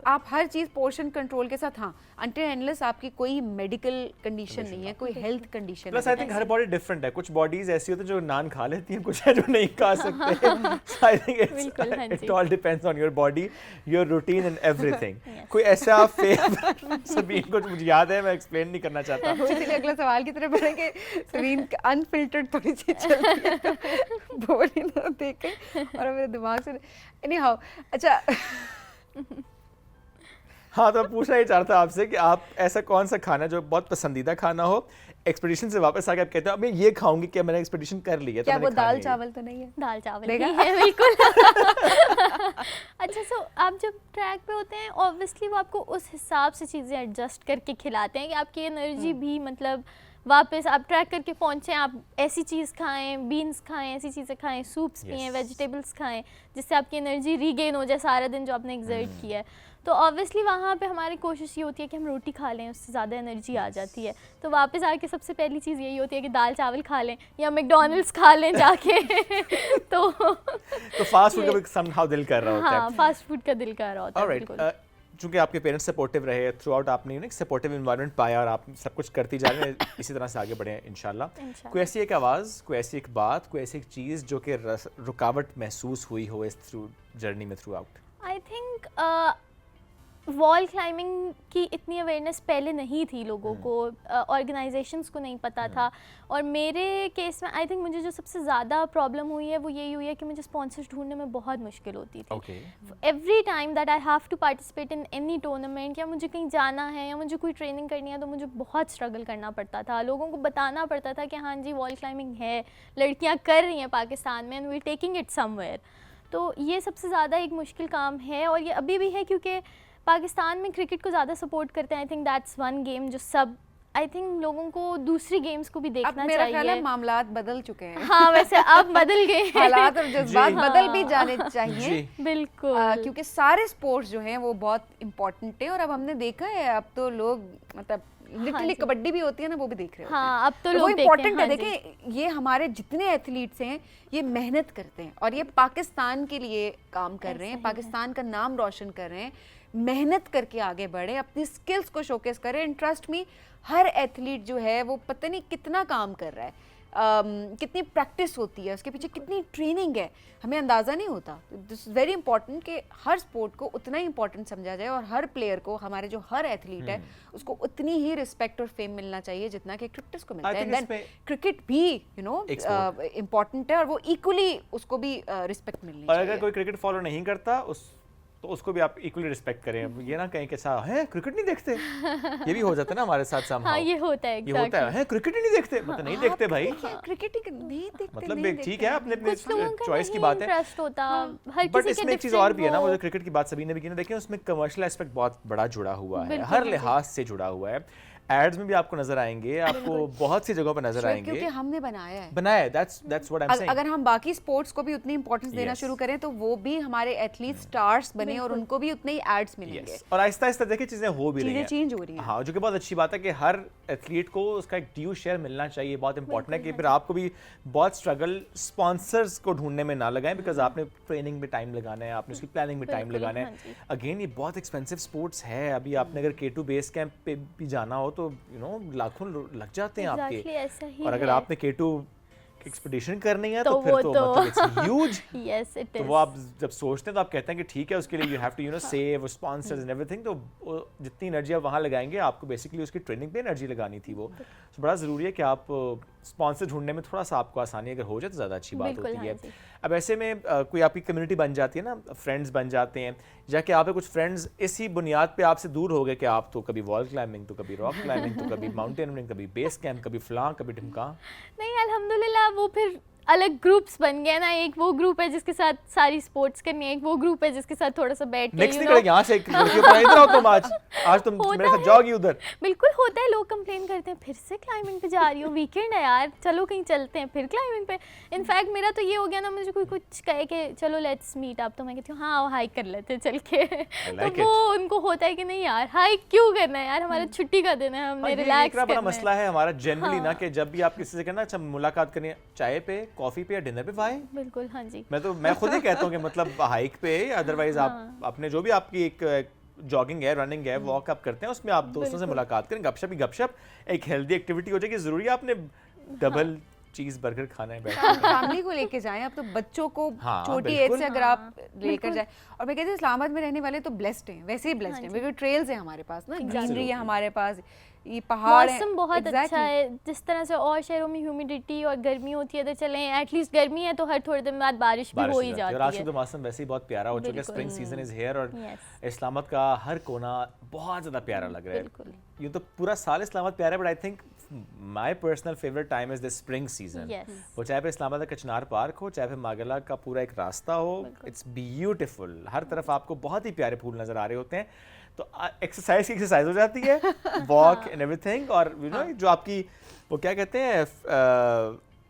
आप हर चीज़ पोर्शन कंट्रोल के साथ, हाँ अनटिल एंडलेस आपकी कोई मेडिकल कंडीशन नहीं है, कोई health condition plus I think her body different है, कुछ बॉडीज ऐसी होती है जो नान खा लेती हैं, कुछ है जो नहीं खा सकते। आई थिंक बिल्कुल, हाँ इट जी। All depends on your body, your routine and everything. कोई ऐसा फेवरेट सभी कुछ मुझे याद है, मैं एक्सप्लेन नहीं करना चाहता। इसलिए अगला सवाल की तरफ बढ़ेंगे। सरीन अनफिल्टर्ड थोड़ी सी चलती है, तो बोल ही ना देखे और मेरे दिमाग से एनी हाउ। अच्छा हाँ, तो मैं पूछना ही चाहता आपसे कि आप ऐसा कौन सा खाना जो बहुत पसंदीदा खाना हो, एक्सपीडिशन से वापस आके आप कहते हो अब मैं ये खाऊंगी, क्या मैंने एक्सपीडिशन कर ली है, तो क्या मैंने वो खा दाल ली है। चावल तो नहीं है? दाल चावल देगा? ही है बिल्कुल। अच्छा, सो आप जब ट्रैक पे होते हैं ऑब्वियसली वो आपको उस हिसाब से चीज़ें एडजस्ट करके खिलाते हैं कि आपकी एनर्जी भी मतलब वापस आप ट्रैक करके पहुँचें, आप ऐसी चीज़ खाएं, बीन्स खाएं, ऐसी चीज़ें खाएं, सूप्स पिएं, वेजिटेबल्स खाएं, जिससे आपकी एनर्जी रीगेन हो जाए सारा दिन जो आपने एक्सर्ट किया है। तो ऑब्वियसली वहाँ पे हमारी कोशिश ये होती है कि हम रोटी खा लें, उससे ज़्यादा एनर्जी आ जाती है। तो वापस आके सबसे पहली चीज़ यही होती है कि दाल चावल खा लें या मैकडॉनल्ड्स खा लें जाके। तो फास्ट फूड का भी समहाउ दिल कर रहा होता है। हाँ, फास्ट फूड का दिल कर रहा होता है। ऑलराइट, बिल्कुल। चूंकि आपके पेरेंट्स सपोर्टिव रहे थ्रू आउट, आपने एक सपोर्टिव इन्वायरमेंट पाया और आप सब कुछ करती जा रहे हैं, इसी तरह से आगे बढ़े इंशाल्लाह। कोई ऐसी एक आवाज़, कोई ऐसी एक बात, कोई ऐसी एक चीज़ जो कि रुकावट महसूस हुई हो इस थ्रू जर्नी में through out? I think wall climbing की इतनी अवेयरनेस पहले नहीं थी लोगों को, ऑर्गेनाइजेशंस को नहीं पता था, और मेरे केस में आई थिंक मुझे जो सबसे ज़्यादा प्रॉब्लम हुई है वो यही हुई है कि मुझे स्पॉन्सर्स ढूंढने में बहुत मुश्किल होती थी। Okay, every time that I have to participate in any tournament, या मुझे कहीं जाना है या मुझे कोई ट्रेनिंग करनी है, तो मुझे बहुत स्ट्रगल करना पड़ता था, लोगों को बताना पड़ता था कि हाँ जी वॉल क्लाइंबिंग है, लड़कियाँ कर रही हैं पाकिस्तान में, and we taking it somewhere. तो ये सबसे ज़्यादा एक मुश्किल काम है, और ये अभी भी है क्योंकि पाकिस्तान में क्रिकेट को ज़्यादा सपोर्ट करते हैं। I think that's one game जो सब, आई थिंक लोगों को दूसरी गेम्स को भी अब देखना मेरा ख्याल है चाहिए। मामलात बदल चुके हैं। हाँ, वैसे अब बदल गए हैं। हालात और जज्बात जी। बदल भी जाने चाहिए, जी। बिल्कुल। क्योंकि सारे स्पोर्ट्स जो हैं वो बहुत इम्पोर्टेंट है, और अब हमने देखा है अब तो लोग मतलब लिटरली जी। कबड्डी भी होती है ना, वो भी देख रहे होते हैं। हाँ, अब तो वो लोग देखते हैं। इम्पोर्टेंट है। हाँ जी। देखें, ये हमारे जितने एथलीट्स हैं ये मेहनत करते हैं और ये पाकिस्तान के लिए काम कर रहे हैं, पाकिस्तान का नाम रोशन कर रहे हैं, मेहनत करके आगे बढ़े, अपनी स्किल्स को शोकेस करें। And trust me, her athlete जो है वो पता नहीं कितना काम कर रहा है, कितनी प्रैक्टिस होती है, उसके पीछे कितनी ट्रेनिंग है, हमें अंदाज़ा नहीं होता। दिस इज़ वेरी इंपॉर्टेंट कि हर स्पोर्ट को उतना ही इंपॉर्टेंट समझा जाए, और हर प्लेयर को, हमारे जो हर एथलीट है उसको उतनी ही रिस्पेक्ट और फेम मिलना चाहिए जितना कि क्रिकेटर्स को मिलता है। एंड देन क्रिकेट भी इम्पॉर्टेंट है, और वो इक्वली उसको भी रिस्पेक्ट मिलनी और चाहिए। अगर कोई क्रिकेट फॉलो नहीं करता तो उसको भी आप इक्वली रिस्पेक्ट करें। ये ना कहीं कैसा है क्रिकेट नहीं देखते, ये भी हो जाता है ना हमारे साथ somehow। हाँ, ये होता है, ये होता है क्रिकेट ही नहीं देखते, मतलब नहीं देखते भाई, क्रिकेट ही नहीं देखते, मतलब नहीं ठीक देखते। है अपने अपने कुछ लोगों का चॉइस की नहीं बात है, इंटरेस्ट होता, हर बट किसी इसमें के एक चीज़ और भी है ना, different वो जो क्रिकेट की बात सभी ने भी की ना, देखिए उसमें कमर्शियल एस्पेक्ट बहुत बड़ा जुड़ा हुआ है, बिल्कुल, हर बिल्कुल। लिहाज से जुड़ा हुआ है। एड्स में भी आपको नजर आएंगे, आपको बहुत सी जगहों पर नजर शोएब, आएंगे। क्योंकि हमने बनाया है। बनाया, that's what I'm saying। अगर हम बाकी स्पोर्ट्स को भी उतनी इंपॉर्टेंस देना Yes. शुरू करें तो वो भी हमारे एथलीट स्टार्स बने और उनको भी उतने ही एड्स मिलेंगे। Yes. और आहिस्ता आहिस्ता देखिए चीजें हो भी रही चीजें हैं। चेंज हो रही हैं। हाँ, जो कि बहुत अच्छी बात है कि हर एथलीट को उसका एक ड्यू शेयर मिलना चाहिए। बहुत इंपॉर्टेंट है कि फिर आपको भी बहुत स्ट्रगल स्पॉन्सर्स को ढूंढने में ना लगाएं, बिकॉज आपने ट्रेनिंग में टाइम लगाना है, आपने उसकी प्लानिंग में टाइम बिल्कुल, लगाना हाँ है। जी। अगेन ये बहुत एक्सपेंसिव स्पोर्ट्स है। अभी आपने अगर K2 बेस कैंप पे भी जाना हो तो लाखों लग जाते हैं Exactly, आपके। ऐसा ही और अगर है। आपने K2 एक्सपेडिशन करनी है तो तो फिर वो तो तो- मतलब इट्स ह्यूज। Yes, it तो is. वो आप जब सोचते हैं तो आप कहते हैं कि ठीक है, उसके लिए you have to save sponsors and everything. तो जितनी एनर्जी आप वहाँ लगाएंगे, आपको बेसिकली उसकी ट्रेनिंग पे एनर्जी लगानी थी वो। तो बड़ा ज़रूरी है कि आप स्पॉन्सर ढूंढने में थोड़ा सा आपको आसानी अगर हो जाए तो ज़्यादा अच्छी बात बिल्कुल, होती है। हाँ जी। अब ऐसे में कोई आपकी कम्युनिटी बन जाती है ना, फ्रेंड्स बन जाते हैं, जाके आप कुछ फ्रेंड्स इसी बुनियाद पे आपसे दूर हो गए कि आप तो कभी वॉल क्लाइंबिंग, तो कभी रॉक क्लाइंबिंग, तो कभी माउंटेनियरिंग, कभी बेस कैंप, कभी फलां, कभी ढिमका। नहीं, अल्हम्दुलिल्लाह वो फिर अलग ग्रुप्स बन गए ना। एक वो ग्रुप है जिसके साथ सारी स्पोर्ट्स करनी है, एक वो ग्रुप है जिसके साथ थोड़ा सा बैठ के नेक्स्ट नहीं करेंगे, यहाँ से एक लड़कियों पर इधर आओ तुम, आज तुम होता मेरे साथ है। जाओगी उधर। बिल्कुल होता है, लोग कंप्लेन करते हैं फिर से क्लाइंबिंग पे जा रही हो, वीकेंड है यार, चलो कहीं चलते हैं, फिर क्लाइंबिंग पे। इनफैक्ट मेरा तो ये हो गया ना, मुझे कोई कुछ कहे कि चलो लेट्स मीट अप, तो मैं कहती हूँ हाँ हाइक कर लेते हैं चल के। like तो वो उनको होता है कि नहीं यार हाइक क्यों करना है यार, हमारा छुट्टी का दिन है, हमने ये रिलैक्स एक बड़ा करना मसला है। है हमारा जनरली ना, कि जब भी आप किसी से कहना अच्छा मुलाकात करनी है, चाय पे, कॉफी पे या डिनर पे, वाई? बिल्कुल, हाँ जी। मैं खुद ही कहता हूँ कि मतलब हाइक पे, अदरवाइज आप अपने जो भी आपकी एक जॉगिंग है, रनिंग है, वॉक आप करते हैं, उसमें आप दोस्तों से मुलाकात करें, गपशप ही गपशप, एक हेल्दी एक्टिविटी हो जाएगी। जरूरी है आपने डबल चीज बर्गर खाना है बैठ के। फैमिली को लेके जाएं। अब तो बच्चों को हाँ, छोटी एज बिल्कुल। से अगर आप लेकर जाए, और मैं कहती हूँ इस्लामाबाद में रहने वाले तो ब्लेस्ड हैं, वैसे ही ब्लेस्ड हैं, बिकॉज़ ट्रेल्स हैं हमारे पास ना, ग्रीनरी है हमारे पास, ये पहाड़ है, मौसम बहुत अच्छा Exactly. है। जिस तरह से और शहरों में ह्यूमिडिटी और गर्मी होती है, तो चलें एटलीस्ट गर्मी है तो हर थोड़े दिन बाद बारिश भी हो ही और जाती आजकल है। तो मौसम वैसे ही बहुत प्यारा हो चुका है, बिल्कुल। स्प्रिंग सीजन इज हियर, और Yes. इस्लामाबाद का हर कोना बहुत ज़्यादा प्यारा लग रहा है। बिल्कुल। यूँ तो पूरा साल इस्लामाबाद प्यारा है, but I think my personal favourite time is the spring season. Yes. वो चाहे फिर इस्लामाबाद का कचनार पार्क हो, चाहे फिर मागला का पूरा एक रास्ता हो, इट्स ब्यूटीफुल। हर तरफ आपको बहुत ही प्यारे फूल नजर आ रहे होते हैं। तो एक्सरसाइज की एक्सरसाइज हो जाती है, वॉक एंड एवरीथिंग, और यू नो जो आपकी वो क्या कहते हैं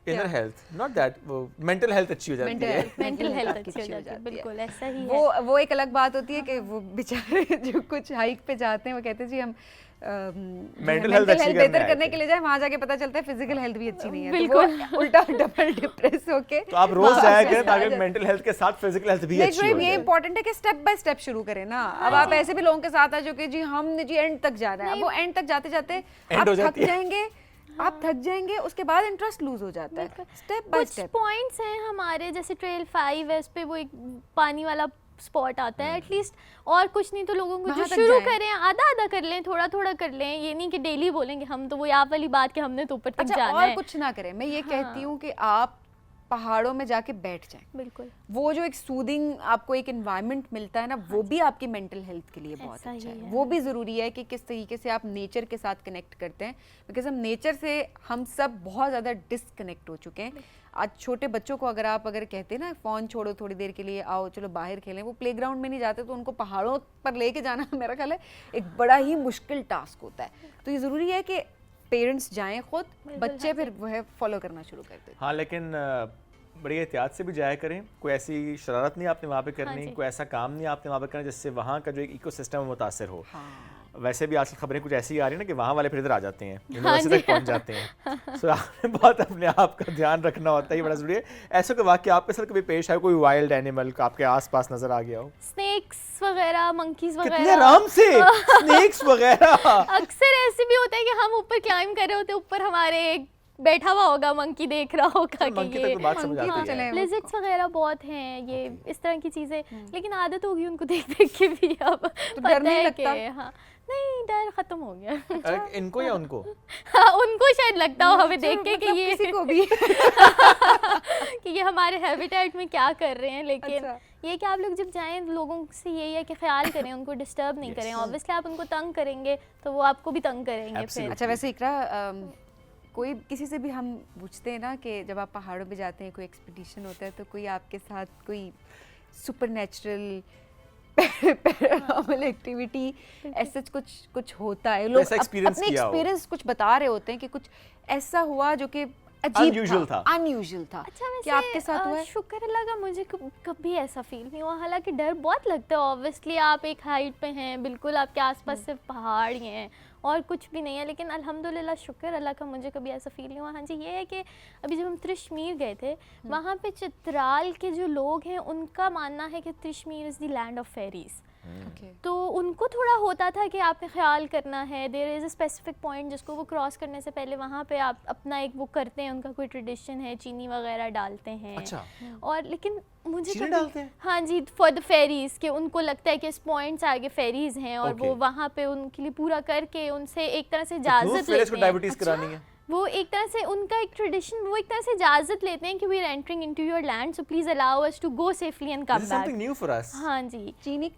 इनर हेल्थ, नॉट दैट, वो मेंटल हेल्थ अच्छी हो जाती है। मेंटल हेल्थ आपकी अच्छी हो जाती है, बिल्कुल ऐसा ही है। वो एक अलग बात होती है कि वो बेचारे जो कुछ हाइक पे जाते हैं वो कहते हैं जी हम Mental health अच्छी करने बेहतर आए करने थे। के लिए जाए, वहाँ जाके पता चलता है फिजिकल हेल्थ भी अच्छी नहीं है, तो बिल्कुल। वो उल्टा डबल डिप्रेस होके तो आप रोज वापस जाया आ करें जाते ताकि हैं। मेंटल हेल्थ के साथ फिजिकल हेल्थ भी नहीं अच्छी हो शोएब, ये जाए। इंपॉर्टेंट है कि स्टेप बाय स्टेप शुरू करें ना। अब आप ऐसे भी लोगों के साथ आ जो कि जी हमने जी एंड तक जाना है, अब वो एंड तक जाते जाते End आप हो थक जाती है। जाएंगे, आप थक जाएंगे, उसके बाद इंटरेस्ट लूज हो जाता है, स्टेप बाय कुछ स्टेप। पॉइंट्स हैं हमारे, जैसे ट्रेल 5 है, उस पे वो एक पानी वाला स्पॉट आता है एटलीस्ट, और कुछ नहीं तो लोगों को जो वहाँ तक शुरू जाएं। करें आधा आधा कर लें, थोड़ा थोड़ा कर लें, ये नहीं कि डेली बोलेंगे हम, तो वो आप वाली बात कि हमने तो ऊपर तक अच्छा, जाना और है। कुछ ना करें, मैं ये कहती हूँ कि आप पहाड़ों में जाके बैठ जाएं। बिल्कुल वो जो एक सूदिंग आपको एक एनवायरनमेंट मिलता है ना, वो भी आपकी मेंटल हेल्थ के लिए बहुत ऐसा अच्छा ही है। है। वो भी ज़रूरी है कि किस तरीके से आप नेचर के साथ कनेक्ट करते हैं, बिकॉज हम नेचर से हम सब बहुत ज़्यादा डिसकनेक्ट हो चुके हैं। आज छोटे बच्चों को अगर कहते हैं ना फ़ोन छोड़ो थोड़ी देर के लिए, आओ चलो बाहर खेलें, वो प्लेग्राउंड में नहीं जाते, तो उनको पहाड़ों पर लेके जाना मेरा ख्याल है एक बड़ा ही मुश्किल टास्क होता है। तो ये ज़रूरी है कि पेरेंट्स जाएं खुद, बच्चे फिर वो है फॉलो करना शुरू कर देते हैं। हाँ, लेकिन बड़ी एहतियात से भी जाया करें। कोई ऐसी शरारत नहीं आपने वहाँ पे करनी, कोई ऐसा काम नहीं आपने वहाँ पे करना जिससे वहाँ का जो एक इकोसिस्टम है मुतासर हो। वैसे भी आजकल खबरें कुछ ऐसी आ रही है ना कि वहाँ वाले फिर इधर आ जाते हैं, यूनिवर्सिटी तक पहुँच जाते हैं। सो आपने बहुत अपने आप का ध्यान रखना होता है, ये बड़ा ज़रूरी है। ऐसा कोई वाक़या आपके साथ कभी पेश आया, कोई वाइल्ड एनिमल का आपके आसपास नजर आ गया हो? स्नेक्स वगैरह, मंकीज कितने वगैरह, आराम से स्नेक्स वगैरह। अक्सर ऐसे भी होता है कि हम ऊपर क्लाइंब कर रहे होते हैं, ऊपर हमारे एक बैठा हुआ होगा मंकी, देख रहा होगा कि मंकी ये तक तो बात समझ monkey तो आती चले है। वो- लिजर्ड्स वगैरह बहुत हैं, ये इस तरह की चीजें, लेकिन आदत होगी उनको देख देख के भी अब पता डर नहीं है लगता? कि हाँ, नहीं डर खत्म हो गया। अरे इनको या उनको? हाँ, उनको शायद लगता हो हमें देख के कि मतलब ये किसी को भी कि ये हमारे हैबिटेट में क्या कर रहे हैं, लेकिन अच्छा। ये कि आप लोग जब जाएं लोगों से यही है कि ख्याल करें, उनको डिस्टर्ब नहीं करें। ऑब्वियसली आप उनको तंग करेंगे तो वो आपको भी तंग करेंगे फिर। Absolutely. अच्छा, वैसे इकरा कोई किसी से भी हम पूछते हैं ना कि जब आप पहाड़ों पे जाते हैं, कोई एक्सपीडिशन होता है, तो कोई आपके साथ कोई सुपर नेचुरल पैरानॉर्मल एक्टिविटी ऐसा कुछ होता है, लोग ऐसा experience अपने किया हो। एक्सपीरियंस कुछ बता रहे होते हैं कि कुछ ऐसा हुआ जो कि अजीब Unusual था। अनयूजुअल था। अच्छा वैसे क्या आपके साथ हुआ है? शुक्र अल्लाह का मुझे कभी ऐसा फील नहीं हुआ, हालांकि डर बहुत लगता है। ऑब्वियसली आप एक हाइट पे हैं, बिल्कुल आपके आसपास सिर्फ पहाड़ ही हैं और कुछ भी नहीं है, लेकिन अल्हम्दुलिल्लाह शुक्र अल्लाह का मुझे कभी ऐसा फील नहीं हुआ। हाँ जी, ये है कि अभी जब हम त्रिशमीर गए थे, वहाँ पे चित्राल के जो लोग हैं उनका मानना है कि त्रिशमीर is the land of fairies. Okay. तो उनको थोड़ा होता था कि आपने ख्याल करना है, there is a specific point जिसको वो क्रॉस करने से पहले वहाँ पे आप अपना एक वो करते हैं, उनका कोई ट्रेडिशन है, चीनी वगैरह डालते हैं। अच्छा। और लेकिन मुझे चीनी कभी- डालते हैं? हाँ जी, फॉर द फेरीज़ के उनको लगता है कि इस पॉइंट से आगे फेरीज़ हैं और वो Okay. वहाँ पे उनके लिए पूरा करके उनसे एक तरह से तो इजाज़त proof है इसको लेते हैं। डायबिटीज करानी है। वो एक तरह से उनका एक ट्रेडिशन, वो एक तरह से इजाज़त लेते हैं कि we are entering into your land, so please allow us to go safely and this come is something back. New for us. हाँ जी, चीनी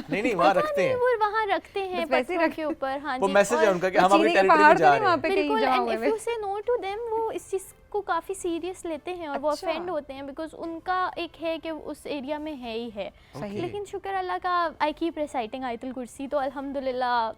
नहीं वहाँ रखते हैं। वो वहाँ रखते हैं बस वैसे ही पत्थरों के ऊपर। हाँ वो जी, मैसेज है और उनका कि वो हम अपनी चीनी के टेरिटरी पहाड़ में तो जा नहीं रहे वहाँ हैं। पे कहीं बिल्कुल। जहाँ एंड हुए इफ हुए। यू से नो टू देम, वो इस चीज़ को काफ़ी सीरियस लेते हैं और वो अच्छा। ऑफेंड होते हैं, बिकॉज उनका एक है कि उस एरिया में है ही है। सही। लेकिन शुक्र अल्लाह का, आई कीप रिसाइटिंग आयतुल कुर्सी, तो अल्हम्दुलिल्लाह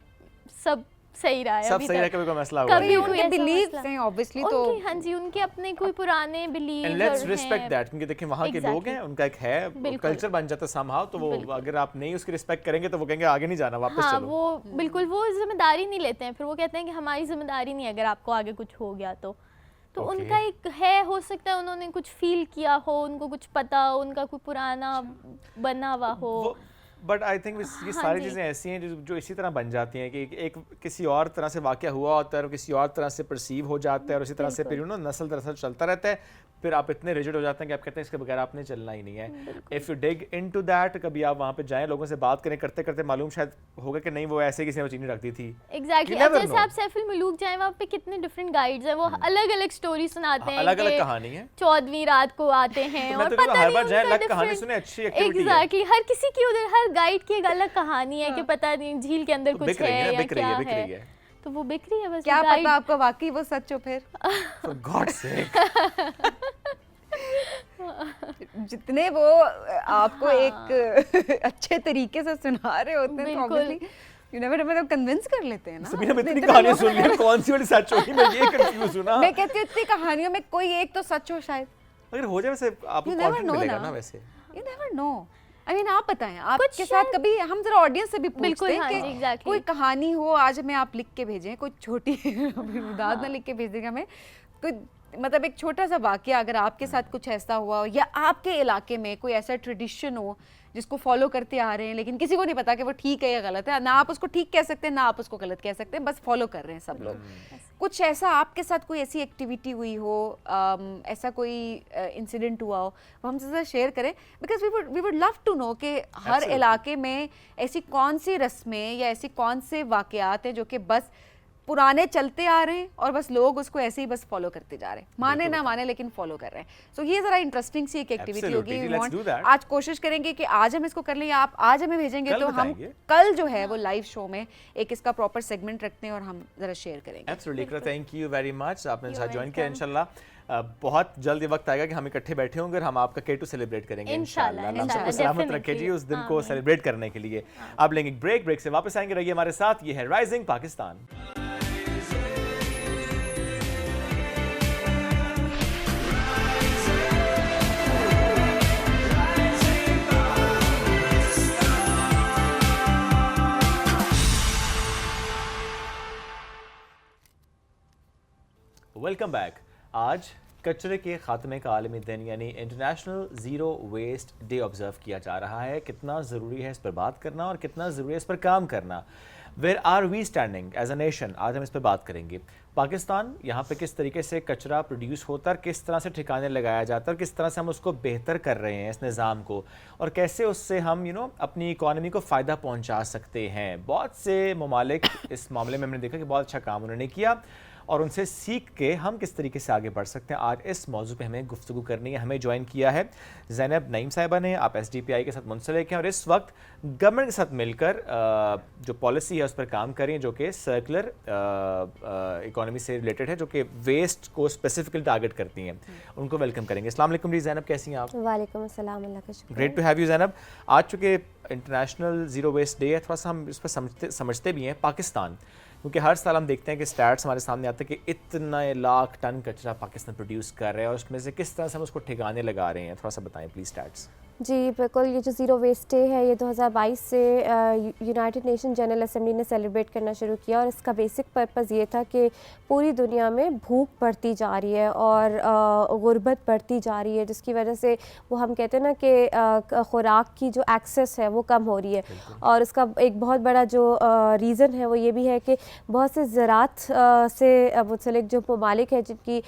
सब सही रहा है सब अभी सही है, तक। कभी कोई मसला हुआ कभी नहीं कोई है। उनके ऐसा बिलीव्स मसला- हैं ऑब्वियसली, तो उनके हाँ जी, उनके अपने कोई पुराने believe and let's respect that, क्योंकि देखिए वहाँ के लोग हैं, उनका एक है बिल्कुल। कल्चर बन जाता है somehow, तो वो अगर आप नहीं उसकी रिस्पेक्ट करेंगे तो वो कहेंगे आगे नहीं जाना, वापस हाँ, चलो। वो बिल्कुल वो जिम्मेदारी नहीं लेते हैं, फिर वो कहते हैं कि हमारी जिम्मेदारी नहीं है अगर आपको आगे कुछ हो गया तो। Okay. उनका एक है, हो सकता है उन्होंने कुछ फील किया हो, उनको कुछ पता हो, उनका कोई पुराना बना हुआ हो। बट आई थिंक ये हाँ सारी जी। चीज़ें ऐसी हैं जो इसी तरह बन जाती हैं कि एक किसी और तरह से वाक़या हुआ होता है और किसी और तरह से परसीव हो जाता है और इसी तरह से फिर नस्ल दर नस्ल चलता रहता है, फिर आप इतने रिजिड हो जाते हैं कि आप कहते हैं इसके बगैर आपने चलना ही नहीं है। If you dig into that, कभी आप वहाँ पे जाएं, लोगों से बात करें, करते करते मालूम शायद होगा कि नहीं वो ऐसे किसी ने चीनी रख दी थी। एग्जैक्टली। You never जैसे know. आप सैफुल मुलूक जाएं, वहाँ पे कितने डिफरेंट गाइड्स हैं, वो अलग अलग स्टोरी सुनाते हैं। अलग अलग कि कहानी है। 14वीं रात को आते हैं तो मैं और तो पता हर नहीं बार जाए उनका अलग कहानी different- सुने, अच्छी एक्टिविटी है। एग्जैक्टली, हर किसी की उधर, हर गाइड की एक अलग कहानी है कि पता नहीं झील के अंदर तो कुछ बिक रही है है, या बिक रही क्या है, बिक रही है, है। तो वो बिक रही है बस। क्या guide- पता आपको वाकई वो सच हो फिर। For God's sake. जितने वो आपको एक अच्छे तरीके से सुना रहे होते हैं, तो बिल्कुल। ऑब्वियसली यू नेवर मतलब कन्विंस कर लेते हैं ना। सभी ने इतनी इतने कहानियां लोग- सुन ली, कौन सी वाली सच होगी, मैं ये कंफ्यूज हूं ना। मैं कहती हूँ इतनी कहानियों में कोई एक तो सच हो शायद। अगर हो जाए वैसे आपको You never कॉन्फिडेंस know मिलेगा ना। ना वैसे। You never know. I mean आप बताएं, आपके कुछ साथ कभी हम जरा ऑडियंस से भी बिल्कुल, पूछते हैं हाँ कि जी, exactly. कोई कहानी हो आज हमें आप लिख के भेजें, कोई छोटी अभी रुदाद ना लिख के भेज देगा हमें, कोई मतलब एक छोटा सा वाकया अगर आपके साथ कुछ ऐसा हुआ हो या आपके इलाके में कोई ऐसा ट्रेडिशन हो जिसको फॉलो करते आ रहे हैं लेकिन किसी को नहीं पता कि वो ठीक है या गलत है, ना आप उसको ठीक कह सकते हैं ना आप उसको गलत कह सकते हैं, बस फॉलो कर रहे हैं सब लोग। कुछ ऐसा आपके साथ कोई ऐसी एक्टिविटी हुई हो, ऐसा कोई इंसिडेंट हुआ हो, वो हमसे ज़रा शेयर करें, because we would love to know कि हर Absolutely. इलाके में ऐसी कौन सी रस्में या ऐसी कौन से वाकयात हैं जो कि बस पुराने चलते आ रहे हैं और बस लोग उसको ऐसे ही बस फॉलो करते जा रहे हैं, माने ना माने लेकिन फॉलो कर रहे हैं। सो ये ज़रा इंटरेस्टिंग सी एक एक्टिविटी होगी। Absolutely, We let's want- do that. आज कोशिश करेंगे कि आज हम इसको कर लें या आप आज हमें भेजेंगे कल तो हम बताएंगे। कल जो है वो लाइव शो में एक इसका प्रॉपर सेगमेंट रखते हैं और हम ज़रा शेयर करेंगे। Absolutely, thank you very much, आपने You're साथ ज्वाइन किया। welcome. इंशाल्लाह बहुत जल्द ये वक्त आएगा कि हम इकट्ठे बैठे होंगे और हम आपका K2 सेलिब्रेट करेंगे इंशाल्लाह, अल्लाह सबको इंशाल्लाह, सलामत definitely. रखे जी उस दिन को आमीन। सेलिब्रेट करने के लिए। अब लेंगे ब्रेक से वापस आएंगे, रहिए हमारे साथ। ये है राइजिंग पाकिस्तान। Welcome back. आज कचरे के खात्मे का आलमी दिन यानी international zero waste day observe किया जा रहा है। कितना ज़रूरी है इस पर बात करना और कितना ज़रूरी है इस पर काम करना। Where are we standing as a nation, आज हम इस पर बात करेंगे। पाकिस्तान, यहाँ पे किस तरीके से कचरा प्रोड्यूस होता है, किस तरह से ठिकाने लगाया जाता है और किस तरह से हम उसको बेहतर कर रहे हैं इस निज़ाम को, और कैसे उससे हम अपनी इकॉनमी को फ़ायदा पहुँचा सकते हैं। बहुत से ममालिक इस मामले में हमने देखा कि बहुत अच्छा काम उन्होंने किया और उनसे सीख के हम किस तरीके से आगे बढ़ सकते हैं। आज इस मौजू पे हमें गुफ्तगू करनी है। हमें ज्वाइन किया है ज़ैनब नईम साहिबा ने, आप SDPI के साथ मुंसलिक हैं और इस वक्त गवर्नमेंट के साथ मिलकर जो पॉलिसी है उस पर काम करें जो कि सर्कुलर इकोनॉमी से रिलेटेड है, जो कि वेस्ट को स्पेसिफिकली टारगेट करती हैं। उनको वेलकम करेंगे। अस्सलाम वालेकुम जी ज़ैनब, कैसी हैं आप? वालेकुम अस्सलाम, अल्लाह का शुक्र। Great to have you Zainab. आज चूँकि इंटरनेशनल ज़ीरो वेस्ट डे है, थोड़ा सा हम इस पर समझते भी हैं पाकिस्तान, क्योंकि हर साल हम देखते हैं कि स्टैट्स हमारे सामने आते हैं कि इतना लाख टन कचरा पाकिस्तान प्रोड्यूस कर रहा है और उसमें से किस तरह से हम उसको ठिकाने लगा रहे हैं, थोड़ा सा बताएं प्लीज़ स्टैट्स। जी बिल्कुल, ये जो ज़ीरो वेस्ट डे है ये 2022 से यूनाइटेड नेशन जनरल असेंबली ने सेलिब्रेट करना शुरू किया और इसका बेसिक पर्पस ये था कि पूरी दुनिया में भूख बढ़ती जा रही है और गुर्बत बढ़ती जा रही है, जिसकी वजह से वो हम कहते हैं ना कि खुराक की जो एक्सेस है वो कम हो रही है। और इसका एक बहुत बड़ा जो रीज़न है वो ये भी है कि बहुत से ज़राअत से मुतल्लिक़ जो ममालिक है जिनकी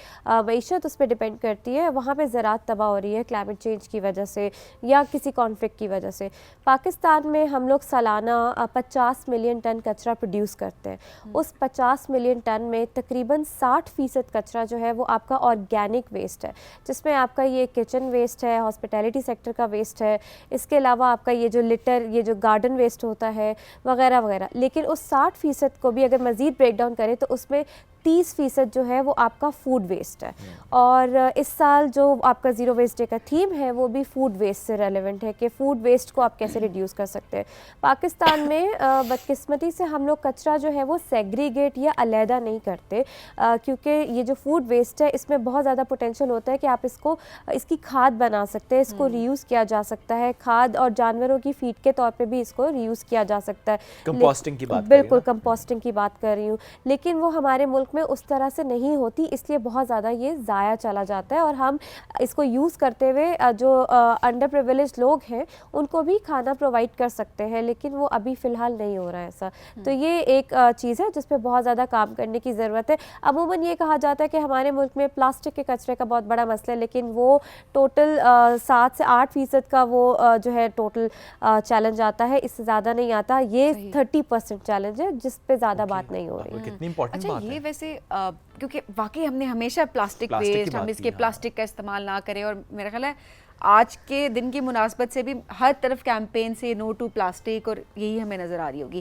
मईशत उस पर डिपेंड करती है, वहाँ पे ज़राअत तबाह हो रही है क्लाइमेट चेंज की वजह से या किसी कॉन्फ्लिक्ट की वजह से। पाकिस्तान में हम लोग सालाना 50 मिलियन टन कचरा प्रोड्यूस करते हैं। उस 50 मिलियन टन में तकरीबन 60% कचरा जो है वो आपका ऑर्गेनिक वेस्ट है, जिसमें आपका ये किचन वेस्ट है, हॉस्पिटैलिटी सेक्टर का वेस्ट है, इसके अलावा आपका ये जो लिटर, ये जो गार्डन वेस्ट होता है वगैरह वगैरह। लेकिन उस 60% को भी अगर मज़ीद ब्रेक डाउन करें तो उसमें 30% जो है वो आपका फूड वेस्ट है। और इस साल जो आपका ज़ीरो वेस्ट डे का थीम है वो भी फूड वेस्ट से रेलेवेंट है कि फ़ूड वेस्ट को आप कैसे रिड्यूस कर सकते हैं। पाकिस्तान में बदकिस्मती से हम लोग कचरा जो है वो सेग्रीगेट या अलहदा नहीं करते, क्योंकि ये जो फूड वेस्ट है इसमें बहुत ज़्यादा पोटेंशियल होता है कि आप इसकी खाद बना सकते हैं, इसको रीयूज़ किया जा सकता है, खाद और जानवरों की फीड के तौर पे भी इसको रीयूज़ किया जा सकता है। कंपोस्टिंग की बात बिल्कुल कंपोस्टिंग की बात कर रही हूँ, लेकिन वो हमारे मुल्क में उस तरह से नहीं होती, इसलिए बहुत ज़्यादा ये ज़ाया चला जाता है और हम इसको यूज़ करते हुए जो अंडर प्रिविलेज लोग हैं उनको भी खाना प्रोवाइड कर सकते हैं, लेकिन वो अभी फ़िलहाल नहीं हो रहा है ऐसा। तो ये एक चीज़ है जिस पे बहुत ज़्यादा काम करने की ज़रूरत है। अमूमन ये कहा जाता है कि हमारे मुल्क में प्लास्टिक के कचरे का बहुत बड़ा मसला है, लेकिन वो टोटल 7 से 8% का वो जो है टोटल चैलेंज आता है, इससे ज़्यादा नहीं आता। ये 30% चैलेंज है जिस पे ज़्यादा बात नहीं हो रही। कितनी इंपॉर्टेंट बात है। ये वैसे क्योंकि वाकई हमने हमेशा प्लास्टिक वेस्ट, हम इसके प्लास्टिक का इस्तेमाल ना करें, और मेरा ख्याल है आज के दिन की मुनासबत से भी हर तरफ कैंपेन से नो टू प्लास्टिक और यही हमें नज़र आ रही होगी।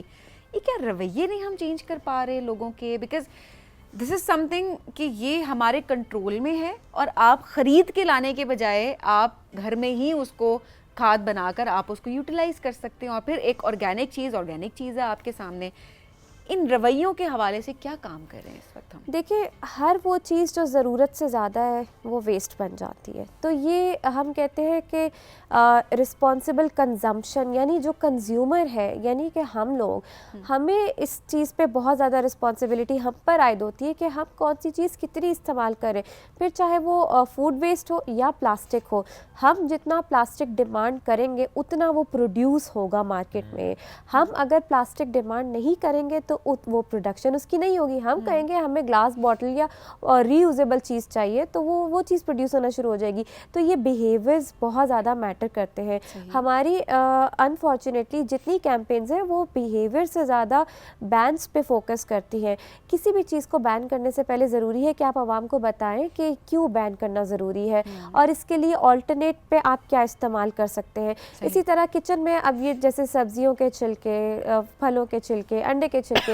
ये क्या रवैये नहीं हम चेंज कर पा रहे लोगों के? बिकॉज दिस इज़ समथिंग कि ये हमारे कंट्रोल में है और आप ख़रीद के लाने के बजाय आप घर में ही उसको खाद बनाकर आप उसको यूटिलाइज़ कर सकते हैं और फिर एक ऑर्गेनिक चीज़ है आपके सामने। इन रवैयों के हवाले से क्या काम कर रहे हैं इस वक्त हम? देखिए, हर वो चीज़ जो ज़रूरत से ज़्यादा है वो वेस्ट बन जाती है। तो ये हम कहते हैं कि रिस्पॉन्सिबल कंजम्पशन, यानी जो कंज्यूमर है, यानी कि हम लोग, हमें इस चीज़ पे बहुत ज़्यादा रिस्पॉन्सिबिलिटी हम पर आयद होती है कि हम कौन सी चीज़ कितनी इस्तेमाल करें, फिर चाहे वो फूड वेस्ट हो या प्लास्टिक हो। हम जितना प्लास्टिक डिमांड करेंगे उतना वो प्रोड्यूस होगा मार्केट में। हम अगर प्लास्टिक डिमांड नहीं करेंगे तो वो प्रोडक्शन उसकी नहीं होगी। हम कहेंगे हमें ग्लास बॉटल या रीयूजेबल चीज़ चाहिए, तो वो चीज़ प्रोड्यूस होना शुरू हो जाएगी। तो ये बिहेवियर्स बहुत ज़्यादा मैटर करते हैं। हमारी अनफॉर्चुनेटली जितनी कैंपेन्स हैं वो बिहेवियर से ज़्यादा बैन्स पे फोकस करती हैं। किसी भी चीज़ को बैन करने से पहले ज़रूरी है कि आप आवाम को बताएं कि क्यों बैन करना ज़रूरी है और इसके लिए ऑल्टरनेट पे आप क्या इस्तेमाल कर सकते हैं। इसी तरह किचन में अब ये जैसे सब्जियों के छिलके, फलों के छिलके, अंडे के छिलके,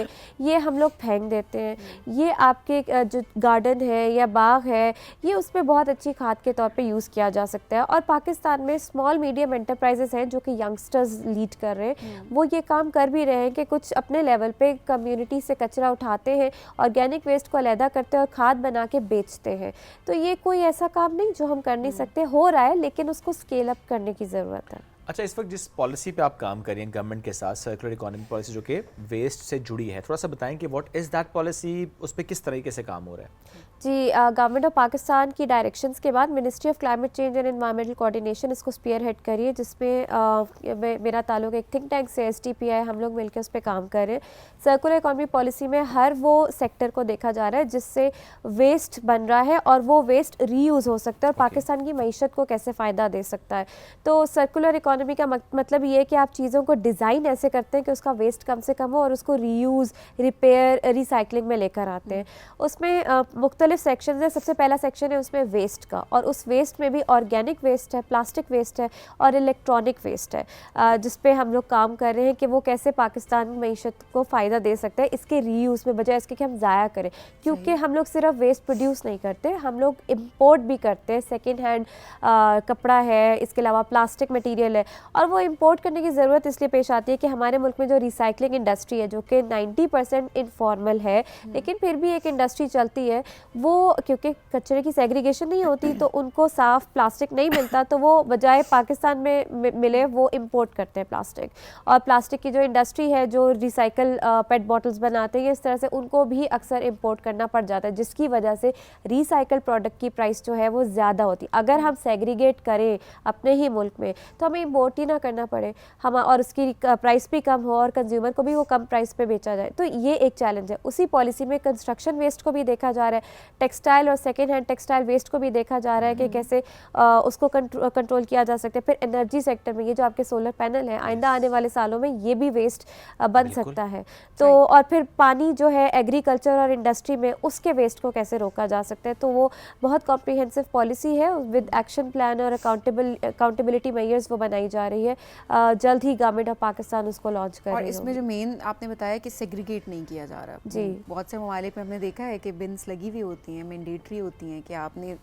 ये हम लोग फेंक देते हैं। ये आपके जो गार्डन है या बाग है, ये उसमें बहुत अच्छी खाद के तौर पे यूज़ किया जा सकता है। और पाकिस्तान में स्मॉल मीडियम एंटरप्राइजेस हैं जो कि यंगस्टर्स लीड कर रहे हैं, वो ये काम कर भी रहे हैं कि कुछ अपने लेवल पे कम्युनिटी से कचरा उठाते हैं, ऑर्गेनिक वेस्ट को अलहदा करते हैं और खाद बना के बेचते हैं। तो ये कोई ऐसा काम नहीं जो हम कर नहीं सकते, हो रहा है, लेकिन उसको स्केल अप करने की ज़रूरत है। अच्छा, इस वक्त जिस पॉलिसी पे आप काम कर रही हैं गवर्नमेंट के साथ, सर्कुलर इकोनॉमी पॉलिसी जो कि वेस्ट से जुड़ी है, थोड़ा सा बताएं कि व्हाट इज़ दैट पॉलिसी, उस पर किस तरीके से काम हो रहा है? जी, गवर्नमेंट ऑफ पाकिस्तान की डायरेक्शंस के बाद ministry of climate change and environmental coordination इसको स्पीयर हेड करी है, जिसमें मेरा ताल्लुक एक थिंक टैंक से STPI, हम लोग मिलकर उस पर काम कर रहे हैं। सर्कुलर इकोनॉमी पॉलिसी में हर वो सेक्टर को देखा जा रहा है जिससे वेस्ट बन रहा है और वो वेस्ट रीयूज़ हो सकता है और पाकिस्तान की मईशत को कैसे फ़ायदा दे सकता है। तो सर्कुलर इकोनॉमी का मतलब ये है कि आप चीज़ों को डिज़ाइन ऐसे करते हैं कि उसका वेस्ट कम से कम हो और उसको रीयूज़, रिपेयर, रिसाइकलिंग में लेकर आते हैं। उसमें मुख्तलिफ सेक्शन है। सबसे पहला सेक्शन है उसमें वेस्ट का, और उस वेस्ट में भी ऑर्गेनिक वेस्ट है, प्लास्टिक वेस्ट है और इलेक्ट्रॉनिक वेस्ट है, जिस पे हम लोग काम कर रहे हैं कि वो कैसे पाकिस्तान की मईशत को फ़ायदा दे सकता है इसके रीयूज़ में, बजाय इसके कि हम ज़ाया करें। क्योंकि हम लोग सिर्फ वेस्ट प्रोड्यूस नहीं करते, हम लोग इम्पोर्ट भी करते हैं। सेकेंड हैंड कपड़ा है, इसके अलावा प्लास्टिक मटीरियल है, है, और वो इंपोर्ट करने की ज़रूरत इसलिए पेश आती है कि हमारे मुल्क में जो रिसाइकलिंग इंडस्ट्री है जो कि 90% इनफॉर्मल है, लेकिन फिर भी एक इंडस्ट्री चलती है, वो क्योंकि कचरे की सेग्रीगेशन नहीं होती तो उनको साफ़ प्लास्टिक नहीं मिलता, तो वो बजाय पाकिस्तान में मिले वो इम्पोर्ट करते हैं प्लास्टिक। और प्लास्टिक की जो इंडस्ट्री है जो रिसाइकल पेट बॉटल्स बनाते हैं, इस तरह से उनको भी अक्सर इंपोर्ट करना पड़ जाता है, जिसकी वजह से रिसाइकल प्रोडक्ट की प्राइस जो है वो ज़्यादा होती है। अगर हम सेग्रीगेट करें अपने ही मुल्क में तो हमें इंपोर्ट ही ना करना पड़े हम, और उसकी प्राइस भी कम हो और कंज्यूमर को भी वो कम प्राइस पे बेचा जाए, तो ये एक चैलेंज है। उसी पॉलिसी में कंस्ट्रक्शन वेस्ट को भी देखा जा रहा है, टेक्सटाइल और सेकेंड हैंड टेक्सटाइल वेस्ट को भी देखा जा रहा है कि कैसे उसको कंट्रोल किया जा सकता है। फिर एनर्जी सेक्टर में ये जो आपके सोलर पैनल है, आइंदा आने वाले सालों में ये भी वेस्ट बन सकता है। तो और फिर पानी जो है एग्रीकल्चर और इंडस्ट्री में उसके वेस्ट को कैसे रोका जा सकता है, तो वो बहुत कॉम्प्रिहेंसिव पॉलिसी है विद एक्शन प्लान और अकाउंटेबिलिटी मेजर्स वो बनाई जा रही है। जल्द ही गवर्नमेंट ऑफ पाकिस्तान उसको लॉन्च कर और रही है। इसमें जो मेन आपने बताया कि सेग्रीगेट नहीं किया जा रहा जी। बहुत से ममालिक में हमने देखा है कि बिन्स लगी हुई होती हैं, मैंडेटरी होती हैं कि आपने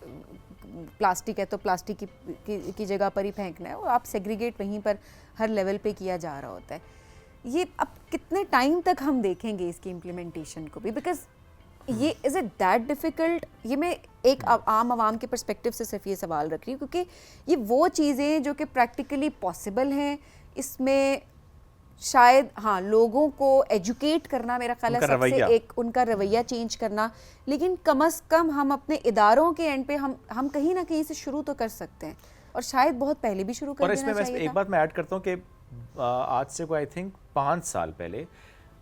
प्लास्टिक है तो प्लास्टिक की जगह पर ही फेंकना है, और आप सेग्रीगेट वहीं पर हर लेवल पे किया जा रहा होता है। ये अब कितने टाइम तक हम देखेंगे इसकी इम्प्लीमेंटेशन को भी, बिकॉज ये इज़ इट दैट डिफ़िकल्ट? ये मैं एक आम आवाम के पर्सपेक्टिव से सिर्फ ये सवाल रख रही हूँ, क्योंकि ये वो चीज़ें जो कि प्रैक्टिकली पॉसिबल हैं, इसमें शायद हाँ लोगों को एजुकेट करना मेरा ख्याल है सबसे एक उनका रवैया चेंज करना, लेकिन कम से कम हम अपने इदारों के एंड पे हम कहीं ना कहीं से शुरू तो कर सकते हैं, और शायद बहुत पहले भी शुरू कर देना चाहिए। और इसमें एक बात मैं ऐड करता हूँ कि आज से कोई आई थिंक 5 साल पहले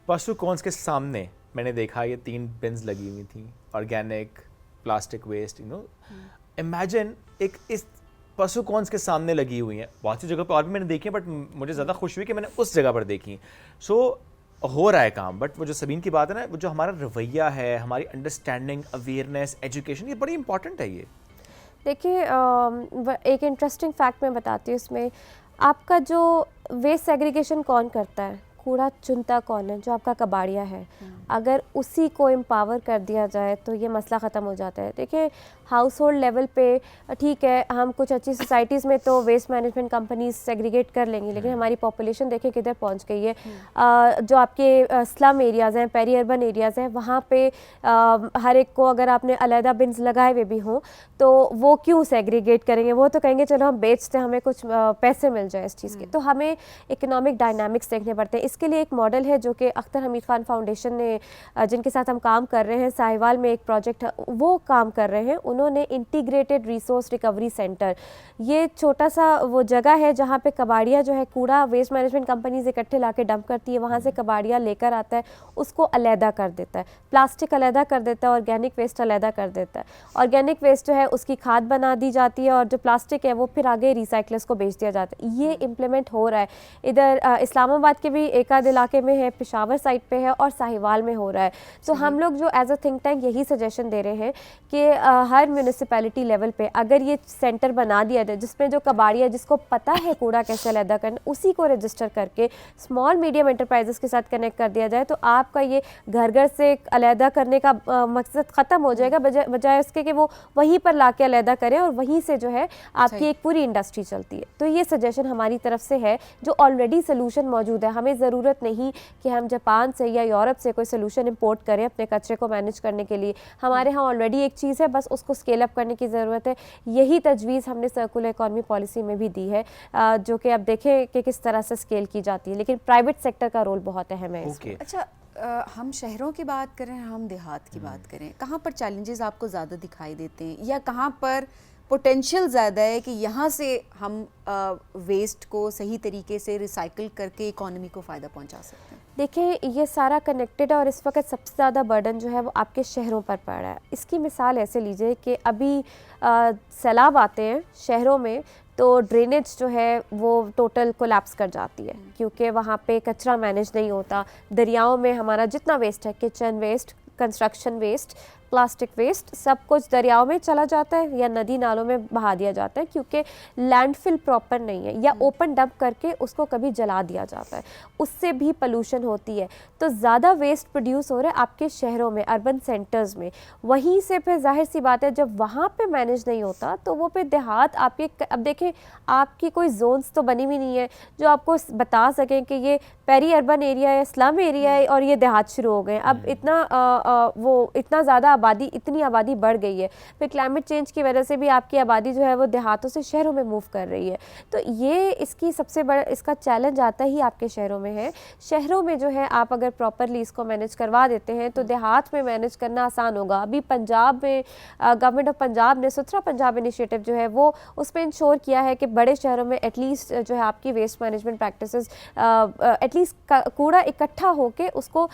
पशु कॉन्स के सामने मैंने देखा ये 3 बिन्स लगी हुई थी, ऑर्गेनिक, प्लास्टिक वेस्ट, इमेजिन एक इस पशु कॉन्स के सामने लगी हुई हैं। बहुत सी जगह पर और भी मैंने देखी है, बट मुझे ज़्यादा खुश हुई कि मैंने उस जगह पर देखी। सो हो रहा है काम, बट वो जो सबीन की बात है ना, वो जो हमारा रवैया है, हमारी अंडरस्टैंडिंग, अवेयरनेस, एजुकेशन, ये बड़ी इंपॉर्टेंट है। ये देखिए एक इंटरेस्टिंग फैक्ट मैं बताती हूँ इसमें, आपका जो वेस्ट सेग्रीगेशन कौन करता है, कूड़ा चुनता कौन है, जो आपका कबाड़िया है। अगर उसी को एम्पावर कर दिया जाए तो ये मसला ख़त्म हो जाता है। देखिए हाउस होल्ड लेवल पे ठीक है, हम कुछ अच्छी सोसाइटीज़ में तो वेस्ट मैनेजमेंट कंपनीज सेग्रीगेट कर लेंगी, लेकिन हमारी पॉपुलेशन देखिए किधर पहुंच गई है। जो आपके स्लम एरियाज़ हैं, पेरी अर्बन एरियाज़ हैं, वहाँ पे हर एक को अगर आपने अलहदा बिन्स लगाए हुए भी हों तो वो क्यों सेग्रीगेट करेंगे, वो तो कहेंगे चलो हम बेचते हैं, हमें कुछ पैसे मिल जाए इस चीज़ के। तो हमें इकोनॉमिक डायनामिक्स देखने पड़ते हैं। इसके लिए एक मॉडल है जो कि अख्तर हमीद खान फाउंडेशन ने, जिनके साथ हम काम कर रहे हैं, साहिवाल में एक प्रोजेक्ट वो काम कर रहे हैं, उन्होंने इंटीग्रेटेड रिसोर्स रिकवरी सेंटर, ये छोटा सा वो जगह है जहाँ पे कबाड़िया जो है कूड़ा वेस्ट मैनेजमेंट कंपनीज इकट्ठे लाके डंप करती है, वहाँ से कबाड़िया लेकर आता है, उसको अलहदा कर देता है, प्लास्टिक अलहदा कर देता है, ऑर्गेनिक वेस्ट अलहदा कर देता है। ऑर्गेनिक वेस्ट जो है उसकी खाद बना दी जाती है, और जो प्लास्टिक है वो फिर आगे रिसाइकलर्स को बेच दिया जाता है। ये इम्प्लीमेंट हो रहा है इधर इस्लामाबाद के भी एक आध इलाके में है, पेशावर साइड पे है, और साहिवाल में हो रहा है। तो हम लोग जो एज अ थिंक टैंक यही सजेशन दे रहे हैं कि हर म्यूनिसिपैलिटी लेवल पे अगर ये सेंटर बना दिया जाए जिसमें जो कबाड़िया जिसको पता है कूड़ा कैसे अलहदा करना, उसी को रजिस्टर करके स्मॉल मीडियम एंटरप्राइजेस के साथ कनेक्ट कर दिया जाए, तो आपका ये घर घर से अलहदा करने का मकसद ख़त्म हो जाएगा, बजाय उसके कि वो वहीं पर ला के अलहदा करें और वहीं से जो है आपकी एक पूरी इंडस्ट्री चलती है। तो ये सजेशन हमारी तरफ से है, जो ऑलरेडी सोल्यूशन मौजूद है। हमें ज़रूरत नहीं कि हम जापान से या यूरोप से कोई सोल्यूशन इंपोर्ट करें अपने कचरे को मैनेज करने के लिए। हमारे यहाँ ऑलरेडी एक चीज़ है, बस उसको स्केल अप करने की ज़रूरत है। यही तजवीज़ हमने सर्कुलर इकॉनमी पॉलिसी में भी दी है, जो कि अब देखें कि किस तरह से स्केल की जाती है, लेकिन प्राइवेट सेक्टर का रोल बहुत अहम है इसमें। अच्छा, हम शहरों की बात करें, हम देहात की बात करें, कहाँ पर चैलेंजेस आपको ज़्यादा दिखाई देते हैं, या कहाँ पर पोटेंशियल ज़्यादा है कि यहाँ से हम वेस्ट को सही तरीके से रिसाइकिल करके इकोनॉमी को फ़ायदा पहुँचा सकते हैं? देखिए ये सारा कनेक्टेड है, और इस वक्त सबसे ज़्यादा बर्डन जो है वो आपके शहरों पर पड़ रहा है। इसकी मिसाल ऐसे लीजिए कि अभी सैलाब आते हैं शहरों में, तो ड्रेनेज जो है वो टोटल कोलैप्स कर जाती है, क्योंकि वहाँ पे कचरा मैनेज नहीं होता। दरियाओं में हमारा जितना वेस्ट है, kitchen waste, construction waste, plastic waste सब कुछ दरियाओं में चला जाता है या नदी नालों में बहा दिया जाता है, क्योंकि लैंडफिल प्रॉपर नहीं है, या ओपन डंप करके उसको कभी जला दिया जाता है, उससे भी पोल्यूशन होती है। तो ज़्यादा वेस्ट प्रोड्यूस हो रहा है आपके शहरों में, अर्बन सेंटर्स में, वहीं से फिर जाहिर सी बात है जब वहाँ पे मैनेज नहीं होता तो वो फिर देहात आपके, अब देखें आपकी कोई जोन्स तो बनी हुई नहीं है जो आपको बता सकें कि ये पेरी अर्बन एरिया है, स्लम एरिया है और ये देहात शुरू हो गए। अब इतना ज़्यादा आबादी, इतनी आबादी बढ़ गई है, फिर क्लाइमेट चेंज की वजह से भी आपकी आबादी जो है वो देहातों से शहरों में मूव कर रही है। तो ये इसकी सबसे बड़ा इसका चैलेंज आता ही आपके शहरों में है। शहरों में जो है आप अगर प्रॉपरली इसको मैनेज करवा देते हैं तो देहात में मैनेज करना आसान होगा। अभी पंजाब में गवर्नमेंट ऑफ पंजाब ने सुथरा पंजाब इनिशिएटिव जो है वो उसमें इंश्योर किया है कि बड़े शहरों में एटलीस्ट जो है आपकी वेस्ट मैनेजमेंट प्रैक्टिसेस एटलीस्ट कूड़ा इकट्ठा होकर उसको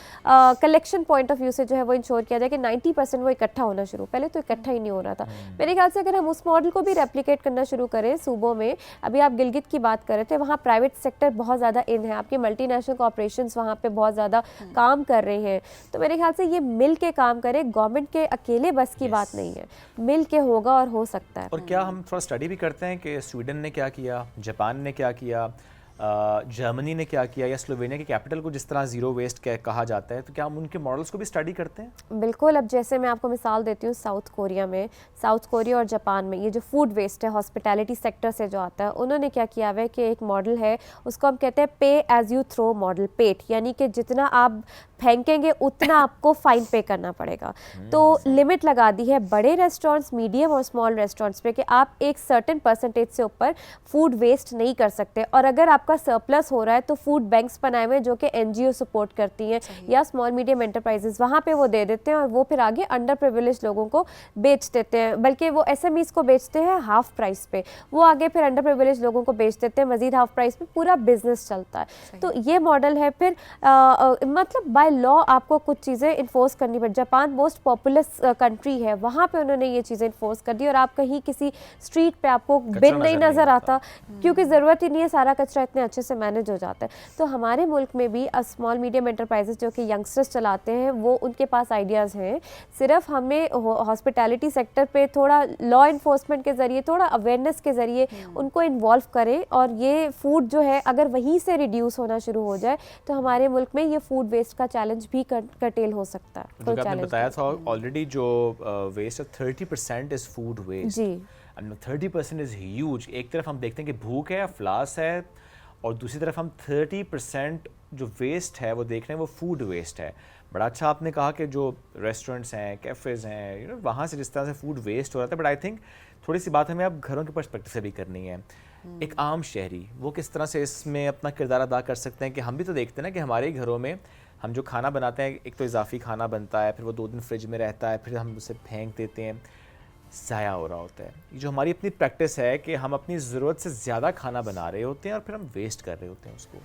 कलेक्शन पॉइंट ऑफ व्यू से जो है वो इंश्योर किया जाए कि 90% वो इकट्ठा होना शुरू, पहले तो इकट्ठा ही नहीं हो रहा था। मेरे ख्याल से अगर हम उस मॉडल को भी रेप्लिकेट करना शुरू करें सूबों में, अभी आप गिलगित की बात कर रहे थे, वहाँ प्राइवेट सेक्टर बहुत ज़्यादा इन है, आपके मल्टीनेशनल कॉर्पोरेशंस वहाँ पे बहुत ज़्यादा काम कर रहे हैं, तो मेरे ख्याल से ये मिल के काम करे, गवर्नमेंट के अकेले बस की बात नहीं है, मिल के होगा और हो सकता है। और क्या हम थोड़ा स्टडी भी करते हैं कि स्वीडन ने क्या किया, जापान ने क्या किया, जर्मनी ने क्या किया, या स्लोवेनिया की कैपिटल को जिस तरह ज़ीरो वेस्ट कहा जाता है, तो क्या हम उनके मॉडल्स को भी स्टडी करते हैं? बिल्कुल। अब जैसे मैं आपको मिसाल देती हूँ साउथ कोरिया और जापान में ये जो फूड वेस्ट है हॉस्पिटैलिटी सेक्टर से जो आता है, उन्होंने क्या किया हुआ है कि एक मॉडल है, उसको हम कहते हैं पे एज यू थ्रो मॉडल, पेट, यानी कि जितना आप फेंकेंगे उतना आपको फाइन पे करना पड़ेगा। तो लिमिट लगा दी है बड़े रेस्टोरेंट्स, मीडियम और स्मॉल रेस्टोरेंट्स पे कि आप एक सर्टेन परसेंटेज से ऊपर फूड वेस्ट नहीं कर सकते, और अगर आपका सरप्लस हो रहा है तो फूड बैंक्स बनाए हुए जो कि एनजीओ सपोर्ट करती हैं या स्मॉल मीडियम एंटरप्राइजेस, वहाँ पे वो दे देते हैं और वो फिर आगे अंडर प्रिविलेज लोगों को बेच देते हैं, बल्कि वो एसएमईज को बेचते हैं हाफ प्राइस पे, वो आगे फिर अंडर प्रिविलेज लोगों को बेच देते हैं मजीद हाफ प्राइस पे, पूरा बिजनेस चलता है। तो ये मॉडल है। फिर मतलब बाय लॉ आपको कुछ चीज़ें इन्फोर्स करनी पड़ती। जापान मोस्ट पॉपुलस कंट्री है, वहाँ पे उन्होंने ये चीज़ें इन्फोर्स कर दी और आप कहीं किसी स्ट्रीट पे आपको बिन नहीं नज़र आता, क्योंकि ज़रूरत ही नहीं है, सारा कचरा इतने अच्छे से मैनेज हो जाता है। तो हमारे मुल्क में भी स्मॉल मीडियम एंटरप्राइजेस जो कि यंगस्टर्स चलाते हैं, वो उनके पास आइडियाज़ हैं, सिर्फ हमें हॉस्पिटैलिटी सेक्टर पे थोड़ा लॉ इन्फोर्समेंट के ज़रिए, थोड़ा अवेयरनेस के ज़रिए उनको इन्वॉल्व करें, और ये फूड जो है अगर वहीं से रिड्यूस होना शुरू हो जाए तो हमारे मुल्क में ये फूड वेस्ट का चैलेंज भी कर्टेल हो सकता है। जो आपने बताया था ऑलरेडी जो वेस्ट है 30% इज फूड वेस्ट जी, एंड 30% इज ह्यूज। एक तरफ हम देखते हैं कि भूख है, अफलास है, और दूसरी तरफ हम 30% जो वेस्ट है वो देख रहे हैं, वो फूड वेस्ट है। बड़ा अच्छा आपने कहा कि जो रेस्टोरेंट्स हैं, कैफ़ेज़ हैं, वहाँ से जिस तरह से फूड वेस्ट हो रहा था, बट आई थिंक थोड़ी सी बात हमें अब घरों के पर्सपेक्टिव से भी करनी है। एक आम शहरी वो किस तरह से इसमें अपना किरदार अदा कर सकते हैं कि हम भी तो देखते हैं ना कि हमारे घरों में हम जो खाना बनाते हैं, एक तो इजाफी खाना बनता है, फिर वो 2 दिन फ्रिज में रहता है, फिर हम उसे फेंक देते हैं, ज़ाया हो रहा होता है। ये जो हमारी अपनी प्रैक्टिस है कि हम अपनी ज़रूरत से ज़्यादा खाना बना रहे होते हैं और फिर हम वेस्ट कर रहे होते हैं उसको।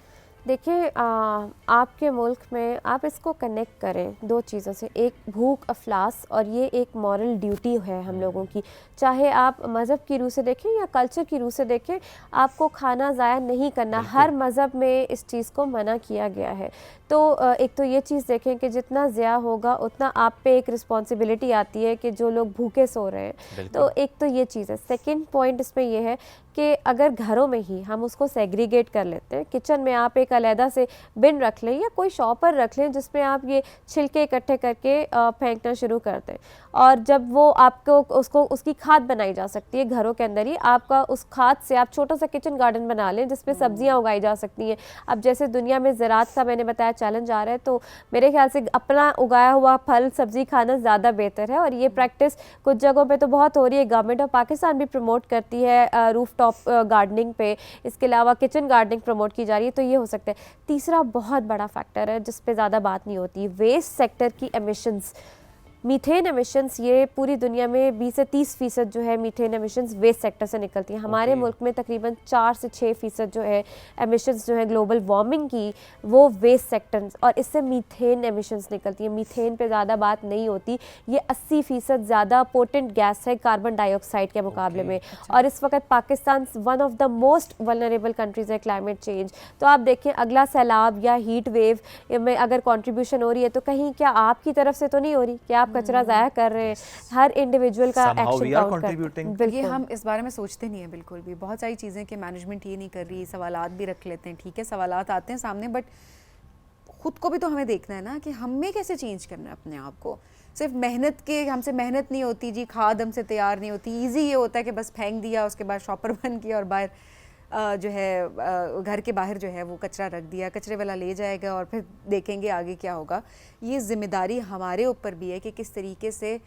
देखिए आपके मुल्क में आप इसको कनेक्ट करें 2 चीज़ों से, एक भूख अफलास, और ये एक मॉरल ड्यूटी है हम लोगों की, चाहे आप मज़हब की रूह से देखें या कल्चर की रूह से देखें, आपको खाना ज़ाया नहीं करना, हर मज़हब में इस चीज़ को मना किया गया है। तो एक तो ये चीज़ देखें कि जितना ज़्यादा होगा उतना आप पे एक रिस्पॉन्सिबिलिटी आती है कि जो लोग भूखे सो रहे हैं, तो एक तो ये चीज़ है। सेकंड पॉइंट इसमें ये है कि अगर घरों में ही हम उसको सेग्रीगेट कर लेते हैं, किचन में आप एक अलहदा से बिन रख लें या कोई शॉपर रख लें जिसमें आप ये छिलके इकट्ठे करके फेंकना शुरू कर दें, और जब वो आपको उसकी खाद बनाई जा सकती है घरों के अंदर ही, आपका उस खाद से आप छोटा सा किचन गार्डन बना लें जिसमें सब्जियां उगाई जा सकती हैं। अब जैसे दुनिया में ज़राअत का मैंने बताया चैलेंज आ रहा है, तो मेरे ख्याल से अपना उगाया हुआ फल सब्जी खाना ज़्यादा बेहतर है, और ये प्रैक्टिस कुछ जगहों पे तो बहुत हो रही है। गवर्नमेंट ऑफ पाकिस्तान भी प्रमोट करती है रूफ टॉप गार्डनिंग पे, इसके अलावा किचन गार्डनिंग प्रमोट की जा रही है, तो ये हो सकता है। तीसरा बहुत बड़ा फैक्टर है जिस पे ज़्यादा बात नहीं होती, वेस्ट सेक्टर की एमिशंस, मीथेन एमिशंस। ये पूरी दुनिया में 20 से 30% जो है मीथेन एमिशंस वेस्ट सेक्टर से निकलती हैं। हमारे मुल्क में तकरीबन 4 से 6% जो है एमिशंस जो है ग्लोबल वार्मिंग की, वो वेस्ट सेक्टर, और इससे मीथेन एमिशंस निकलती है। मीथेन पे ज़्यादा बात नहीं होती, ये 80% ज़्यादा पोटेंट गैस है कार्बन डाइऑक्साइड के मुकाबले में, और इस वक्त Pakistan one of the most vulnerable countries है क्लाइमेट चेंज। तो आप देखें अगला सैलाब या हीट वेव में अगर कॉन्ट्रीब्यूशन हो रही है तो कहीं क्या आपकी तरफ से तो नहीं हो रही कि आप आप कचरा ज़ाया कर रहे हैं, हर इंडिविजुअल का Somehow we action are count contributing. करता है। ये बिल्कुल हम इस बारे में सोचते नहीं है बिल्कुल भी। बहुत सारी चीज़ें कि मैनेजमेंट ये नहीं कर रही, सवालात भी रख लेते हैं, ठीक है सवालात आते हैं सामने, बट खुद को भी तो हमें देखना है ना कि हमें कैसे चेंज करना है अपने आप को। सिर्फ मेहनत के, हमसे मेहनत नहीं होती जी, खाद हमसे तैयार नहीं होती, इजी ये होता है कि बस फेंक दिया, उसके बाद शॉपर बन किया और बाहर जो है घर के बाहर जो है वो कचरा रख दिया, कचरे वाला ले जाएगा और फिर देखेंगे आगे क्या होगा। ये जिम्मेदारी हमारे ऊपर भी है कि किस तरीके से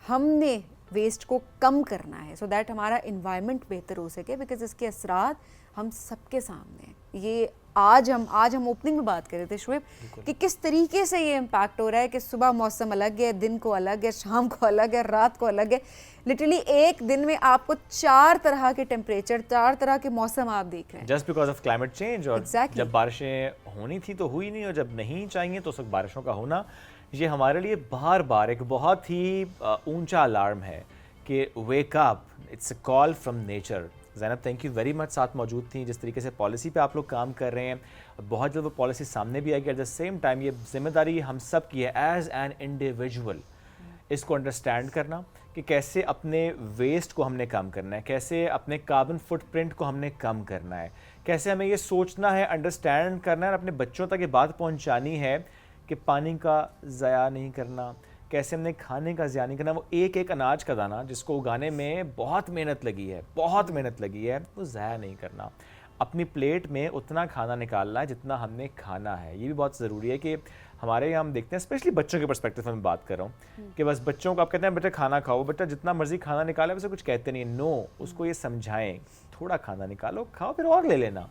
हमने वेस्ट को कम करना है सो दैट हमारा इन्वायरमेंट बेहतर हो सके, बिकॉज इसके असरात हम सबके सामने हैं। ये आज हम ओपनिंग में बात कर रहे थे शुएब कि किस तरीके से ये इम्पैक्ट हो रहा है कि सुबह मौसम अलग है, दिन को अलग है, शाम को अलग है, रात को अलग है। लिटरली एक दिन में आपको 4 तरह के टेम्परेचर, 4 तरह के मौसम आप देख रहे हैं just because of climate change. और Exactly. जब बारिशें होनी थी तो हुई नहीं, और जब नहीं चाहिए तो उस वक्त बारिशों का होना, ये हमारे लिए बार बार एक बहुत ही ऊंचा अलार्म है कि wake up, it's a call from nature. Zainab thank you very much, साथ मौजूद थी। जिस तरीके से पॉलिसी पे आप लोग काम कर रहे हैं, बहुत जल्द वो पॉलिसी सामने भी आएगी। एट द सेम टाइम ये जिम्मेदारी हम सब की है एज एन इंडिविजुअल, इसको अंडरस्टैंड करना कि कैसे अपने वेस्ट को हमने कम करना है, कैसे अपने कार्बन फुटप्रिंट को हमने कम करना है, कैसे हमें ये सोचना है, अंडरस्टैंड करना है और अपने बच्चों तक ये बात पहुंचानी है कि पानी का ज़ाया नहीं करना, कैसे हमने खाने का ज़ाया नहीं करना। वो एक एक अनाज का दाना जिसको उगाने में बहुत मेहनत लगी है, बहुत मेहनत लगी है, वो ज़ाया नहीं करना। अपनी प्लेट में उतना खाना निकालना है जितना हमने खाना है। ये भी बहुत ज़रूरी है कि हमारे यहाँ हम देखते हैं, स्पेशली बच्चों के पर्सपेक्टिव में मैं बात कर रहा हूँ कि बस बच्चों को आप कहते हैं बेटा खाना खाओ, बेटा जितना मर्जी खाना निकाले, वैसे कुछ कहते नहीं। नो, उसको ये समझाएं थोड़ा खाना निकालो, खाओ फिर और ले लेना,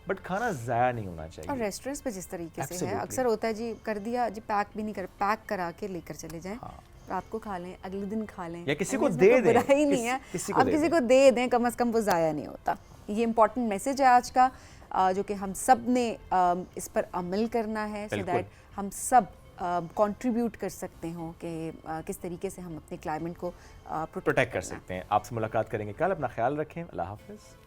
बट खाना ज़ाया नहीं होना चाहिए। और रेस्टोरेंट्स पे जिस तरीके से है, Absolutely. अक्सर होता है जी कर दिया जी, पैक भी नहीं कर, पैक करा के लेकर चले जाएं, रात को खा लें, अगले दिन खा लें, या किसी को इसमें दे कोई दें, बुराई नहीं है, किसी को आप दे किसी दें। को दे दें, कम से कम वो ज़ाया नहीं होता। ये इंपॉर्टेंट मैसेज है आज का, जो कि हम सब ने इस पर अमल करना है सो बिल्कुल। दैट हम सब कंट्रीब्यूट कर सकते हों कि किस तरीके से हम अपने क्लाइमेट को प्रोटेक्ट कर सकते हैं। आपसे मुलाकात करेंगे कल, अपना ख्याल रखें, अल्लाह हाफ़िज़।